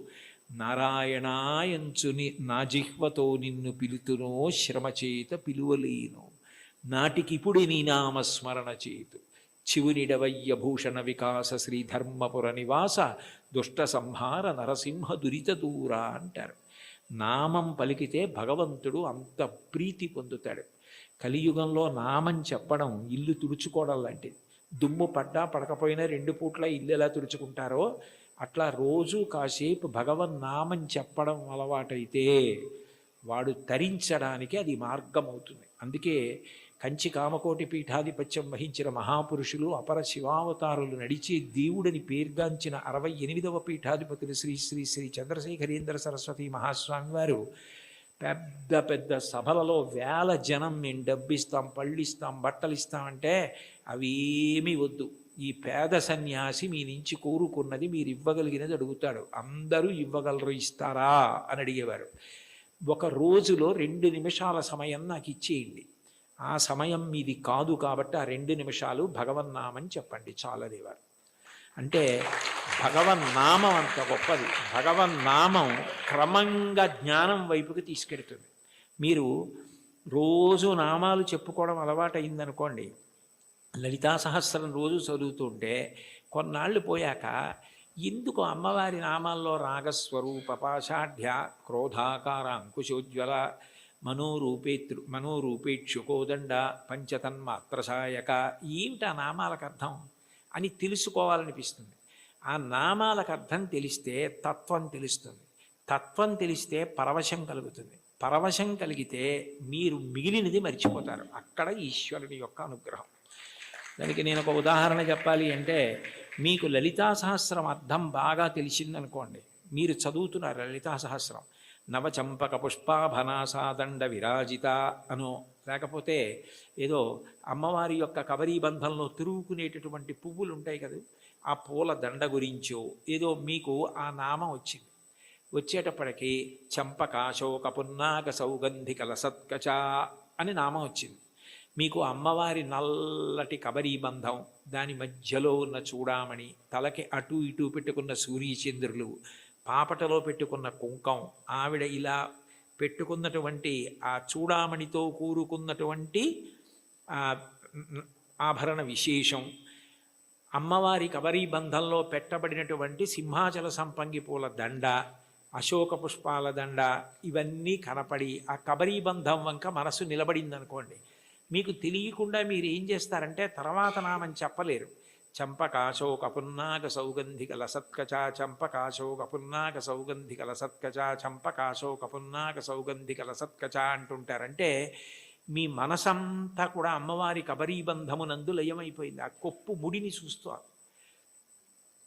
[SPEAKER 1] నారాయణాయంచుని నా జిహ్వతో నిన్ను పిలుతునో శ్రమచేత పిలువలేను. నాటికిపుడి నీ నామస్మరణ చేతు చివునిడవయ్య భూషణ వికాస శ్రీధర్మపుర నివాస దుష్ట సంహార నరసింహ దురిత దూర అంటారు. నామం పలికితే భగవంతుడు అంత ప్రీతి పొందుతాడు. కలియుగంలో నామం చెప్పడం ఇల్లు తుడుచుకోవడం లాంటిది. దుమ్ము పడ్డా పడకపోయినా 2 పూట్ల ఇల్లు ఎలా తుడుచుకుంటారో అట్లా రోజు కాసేపు భగవన్నామం చెప్పడం అలవాటైతే వాడు తరించడానికి అది మార్గం అవుతుంది. అందుకే కంచి కామకోటి పీఠాధిపత్యం వహించిన మహాపురుషులు అపర శివావతారులు నడిచి దేవుడని పేర్గాంచిన 68వ పీఠాధిపతులు శ్రీ శ్రీ శ్రీ చంద్రశేఖరేంద్ర సరస్వతి మహాస్వామి వారు పెద్ద పెద్ద సభలలో వేల జనం మేము డబ్బిస్తాం, పళ్ళిస్తాం, బట్టలు ఇస్తామంటే అవేమీ వద్దు, ఈ పేద సన్యాసి మీ నుంచి కోరుకున్నది మీరు ఇవ్వగలిగినది అడుగుతాడు, అందరూ ఇవ్వగలరు, ఇస్తారా అని అడిగేవారు. ఒక రోజులో 2 నిమిషాల సమయం నాకు ఇచ్చేయండి, ఆ సమయం మీది కాదు కాబట్టి ఆ 2 నిమిషాలు భగవన్నామని చెప్పండి చాలనేవారు. అంటే భగవన్నామం అంత గొప్పది. భగవన్నామం క్రమంగా జ్ఞానం వైపుకి తీసుకెడుతుంది. మీరు రోజు నామాలు చెప్పుకోవడం అలవాటు అయిందనుకోండి, లలితా సహస్రం రోజు చదువుతుంటే కొన్నాళ్ళు పోయాక ఎందుకు అమ్మవారి నామాల్లో రాగస్వరూప పాషాఢ్య క్రోధాకార అంకుశోజ్వల మనోరూపేక్షుకోదండ పంచతన్మాత్రసాయక ఏమిటి ఆ నామాలకు అర్థం అని తెలుసుకోవాలనిపిస్తుంది. ఆ నామాలకు అర్థం తెలిస్తే తత్వం తెలుస్తుంది, తత్వం తెలిస్తే పరవశం కలుగుతుంది, పరవశం కలిగితే మీరు మిగిలినది మర్చిపోతారు. అక్కడ ఈశ్వరుని యొక్క అనుగ్రహం. దానికి నేను ఒక ఉదాహరణ చెప్పాలి అంటే, మీకు లలితా సహస్రం అర్థం బాగా తెలిసిందనుకోండి, మీరు చదువుతున్నారు లలితా సహస్రం, నవచంపక పుష్పాభనాసాదండ విరాజిత అనో, లేకపోతే ఏదో అమ్మవారి యొక్క కబరీబంధంలో తిరుగుకునేటటువంటి పువ్వులు ఉంటాయి కదా, ఆ పూల దండ గురించో ఏదో మీకు ఆ నామం వచ్చింది. వచ్చేటప్పటికి చంపకాశోక పున్నాక సౌగంధికల సత్కచ అని నామం వచ్చింది. మీకు అమ్మవారి నల్లటి కబరీబంధం, దాని మధ్యలో ఉన్న చూడామణి, తలకి అటు ఇటు పెట్టుకున్న సూర్యచంద్రులు, పాపటలో పెట్టుకున్న కుంకం, ఆవిడ ఇలా పెట్టుకున్నటువంటి ఆ చూడామణితో కూరుకున్నటువంటి ఆభరణ విశేషం, అమ్మవారి కబరీబంధంలో పెట్టబడినటువంటి సింహాచల సంపంగి పూల దండ, అశోక పుష్పాల దండ, ఇవన్నీ కనపడి ఆ కబరీబంధం వంక మనసు నిలబడిందనుకోండి, మీకు తెలియకుండా మీరు ఏం చేస్తారంటే తర్వాత నామం చెప్పలేరు. చంపకాశోక పున్నాక సౌగంధిక లసత్కచ, చంపకాశోక పున్నాక సౌగంధిక లసత్కచ, చంపకాశోక పున్నాక సౌగంధిక లసత్కచ అంటుంటారంటే మీ మనసంతా కూడా అమ్మవారి కబరీబంధమునందు లయమైపోయింది. ఆ కొప్పు ముడిని చూస్తూ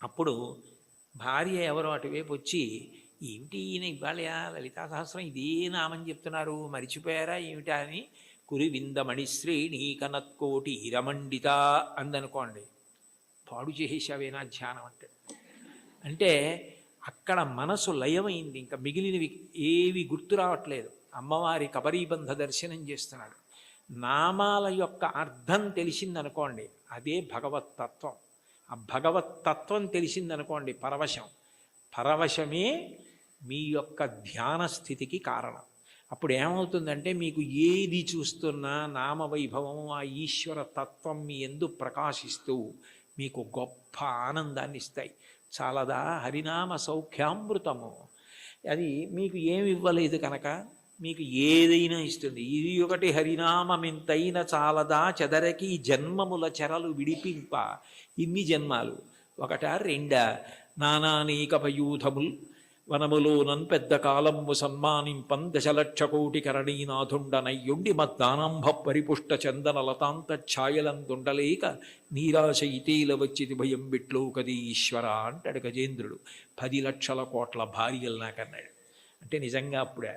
[SPEAKER 1] అప్పుడు భార్య ఎవరో అటువైపు వచ్చి, ఏమిటి ఈయన ఇవాళ లలితా సహస్రం ఇదే నామని చెప్తున్నారు, మరిచిపోయారా ఏమిటా అని కురివిందమణిశ్రేణీ కనత్కోటి ఇరమండిత అందనుకోండి, పాడు చేసేసావేనా ధ్యానం అంటే అక్కడ మనసు లయమైంది, ఇంకా మిగిలినవి ఏవి గుర్తు రావట్లేదు. అమ్మవారి కబరీబంధ దర్శనం చేస్తున్నాడు. నామాల యొక్క అర్థం తెలిసిందనుకోండి, అదే భగవత్తత్వం. ఆ భగవత్తత్వం తెలిసిందనుకోండి పరవశం, పరవశమే మీ యొక్క ధ్యాన స్థితికి కారణం. అప్పుడు ఏమవుతుందంటే మీకు ఏది చూస్తున్నా నామవైభవం, ఆ ఈశ్వర తత్వం మీ యందు ప్రకాశిస్తూ మీకు గొప్ప ఆనందాన్ని ఇస్తాయి. చాలదా హరినామ సౌఖ్యామృతము? అది మీకు ఏమి ఇవ్వలేదు కనుక మీకు ఏదైనా ఇస్తుంది. ఇది ఒకటి హరినామమింతైన చాలదా చెదరకి జన్మముల చెరలు విడిపింప. ఇన్ని జన్మాలు ఒకటా రెండా? నానానేకపయూధముల్ వనములోనన్ పెద్ద కాలము సన్మానింపం 1,00,00,000 కరణీనాథుండనయ్యుండి మద్దానంభ పరిపుష్ట చందన లతాంత ఛాయలందుండలేక నీరాశ ఇతేల వచ్చిది భయం బిట్లో కది ఈశ్వర అంటాడు గజేంద్రుడు. 10 లక్షల కోట్ల భార్యలు నాకన్నాడు. అంటే నిజంగా అప్పుడే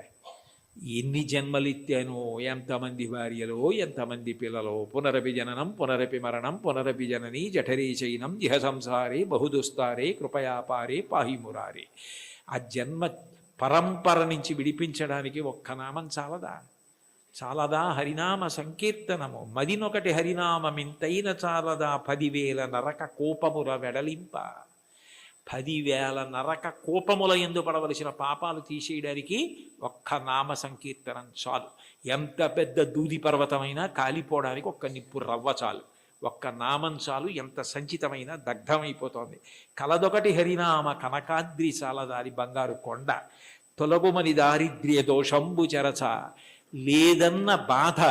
[SPEAKER 1] ఎన్ని జన్మలిత్తానో, ఎంతమంది భార్యలో, ఎంతమంది పిల్లలో, పునరపి జననం పునరపి మరణం పునరపి జనని జఠరే చైనం ఇహ సంసారే బహుదుస్తారే కృపయాపారే పాహిమురారే. ఆ జన్మ పరంపర నుంచి విడిపించడానికి ఒక్క నామం చాలదా? చాలదా హరినామ సంకీర్తనము? మదినొకటి హరినామమింతైన చాలదా 10,000 నరక కోపముల వెడలింప. 10,000 నరక కోపముల యందు పడవలసిన పాపాలు తీసేయడానికి ఒక్క నామ సంకీర్తనం చాలు. ఎంత పెద్ద దూది పర్వతమైనా కాలిపోవడానికి ఒక్క నిప్పు రవ్వ చాలు. ఒక్క నామం చాలు, ఎంత సంచితమైన దగ్ధమైపోతోంది. కలదొకటి హరినామ కనకాద్రి చాలదారి బంగారు కొండ. తొలగుమని దారిద్ర్య దోషంబు చెరచ. లేదన్న బాధ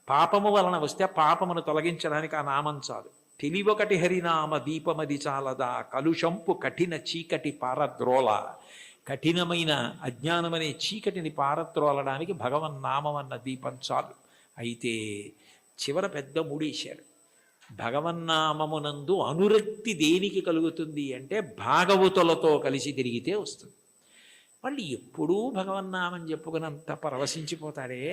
[SPEAKER 1] పాపము వలన వస్తే పాపమును తొలగించడానికి ఆ నామం చాలు. తెలివొకటి హరినామ దీపమది చాలదా కలుషంపు కఠిన చీకటి పారద్రోల. కఠినమైన అజ్ఞానమనే చీకటిని పారద్రోలడానికి భగవన్నామం అన్న దీపం చాలు. అయితే చివర పెద్ద మూడేశారు. భగవన్నామమునందు అనురక్తి దేనికి కలుగుతుంది అంటే భాగవతులతో కలిసి తిరిగితే వస్తుంది. వాళ్ళు ఎప్పుడూ భగవన్నామని చెప్పుకున్నంత పరవశించిపోతాడే,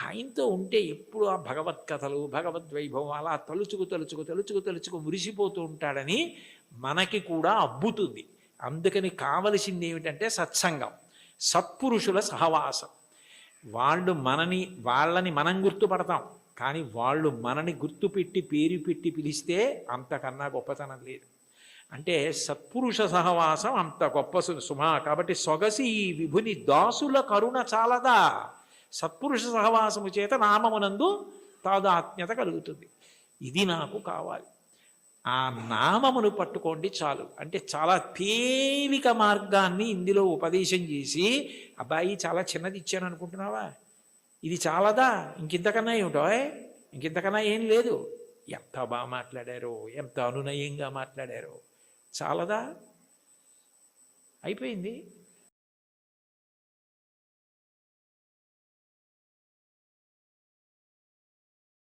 [SPEAKER 1] ఆయనతో ఉంటే ఎప్పుడు ఆ భగవత్కథలు భగవద్వైభవం అలా తలుచుకు మురిసిపోతూ ఉంటాడని మనకి కూడా అబ్బుతుంది. అందుకని కావలసింది ఏమిటంటే సత్సంగం, సత్పురుషుల సహవాసం. వాళ్ళని మనం గుర్తుపడతాం, కానీ వాళ్ళు మనని గుర్తుపెట్టి పేరు పెట్టి పిలిస్తే అంతకన్నా గొప్పతనం లేదు. అంటే సత్పురుష సహవాసం అంత గొప్ప సుమా. కాబట్టి సొగసి ఈ విభుని దాసుల కరుణ చాలదా. సత్పురుష సహవాసము చేత నామమునందు తాదాత్మ్యత కలుగుతుంది. ఇది నాకు కావాలి. ఆ నామమును పట్టుకోండి చాలు. అంటే చాలా తేలిక మార్గాన్ని ఇందులో ఉపదేశం చేసి, అబ్బాయి చాలా చిన్నది ఇచ్చాను అనుకుంటున్నావా, ఇది చాలదా, ఇంకింతకన్నా ఏమిటో, ఇంకింతకన్నా ఏం లేదు. ఎంత బాగా మాట్లాడారో, ఎంత అనునయంగా మాట్లాడారో, చాలదా, అయిపోయింది.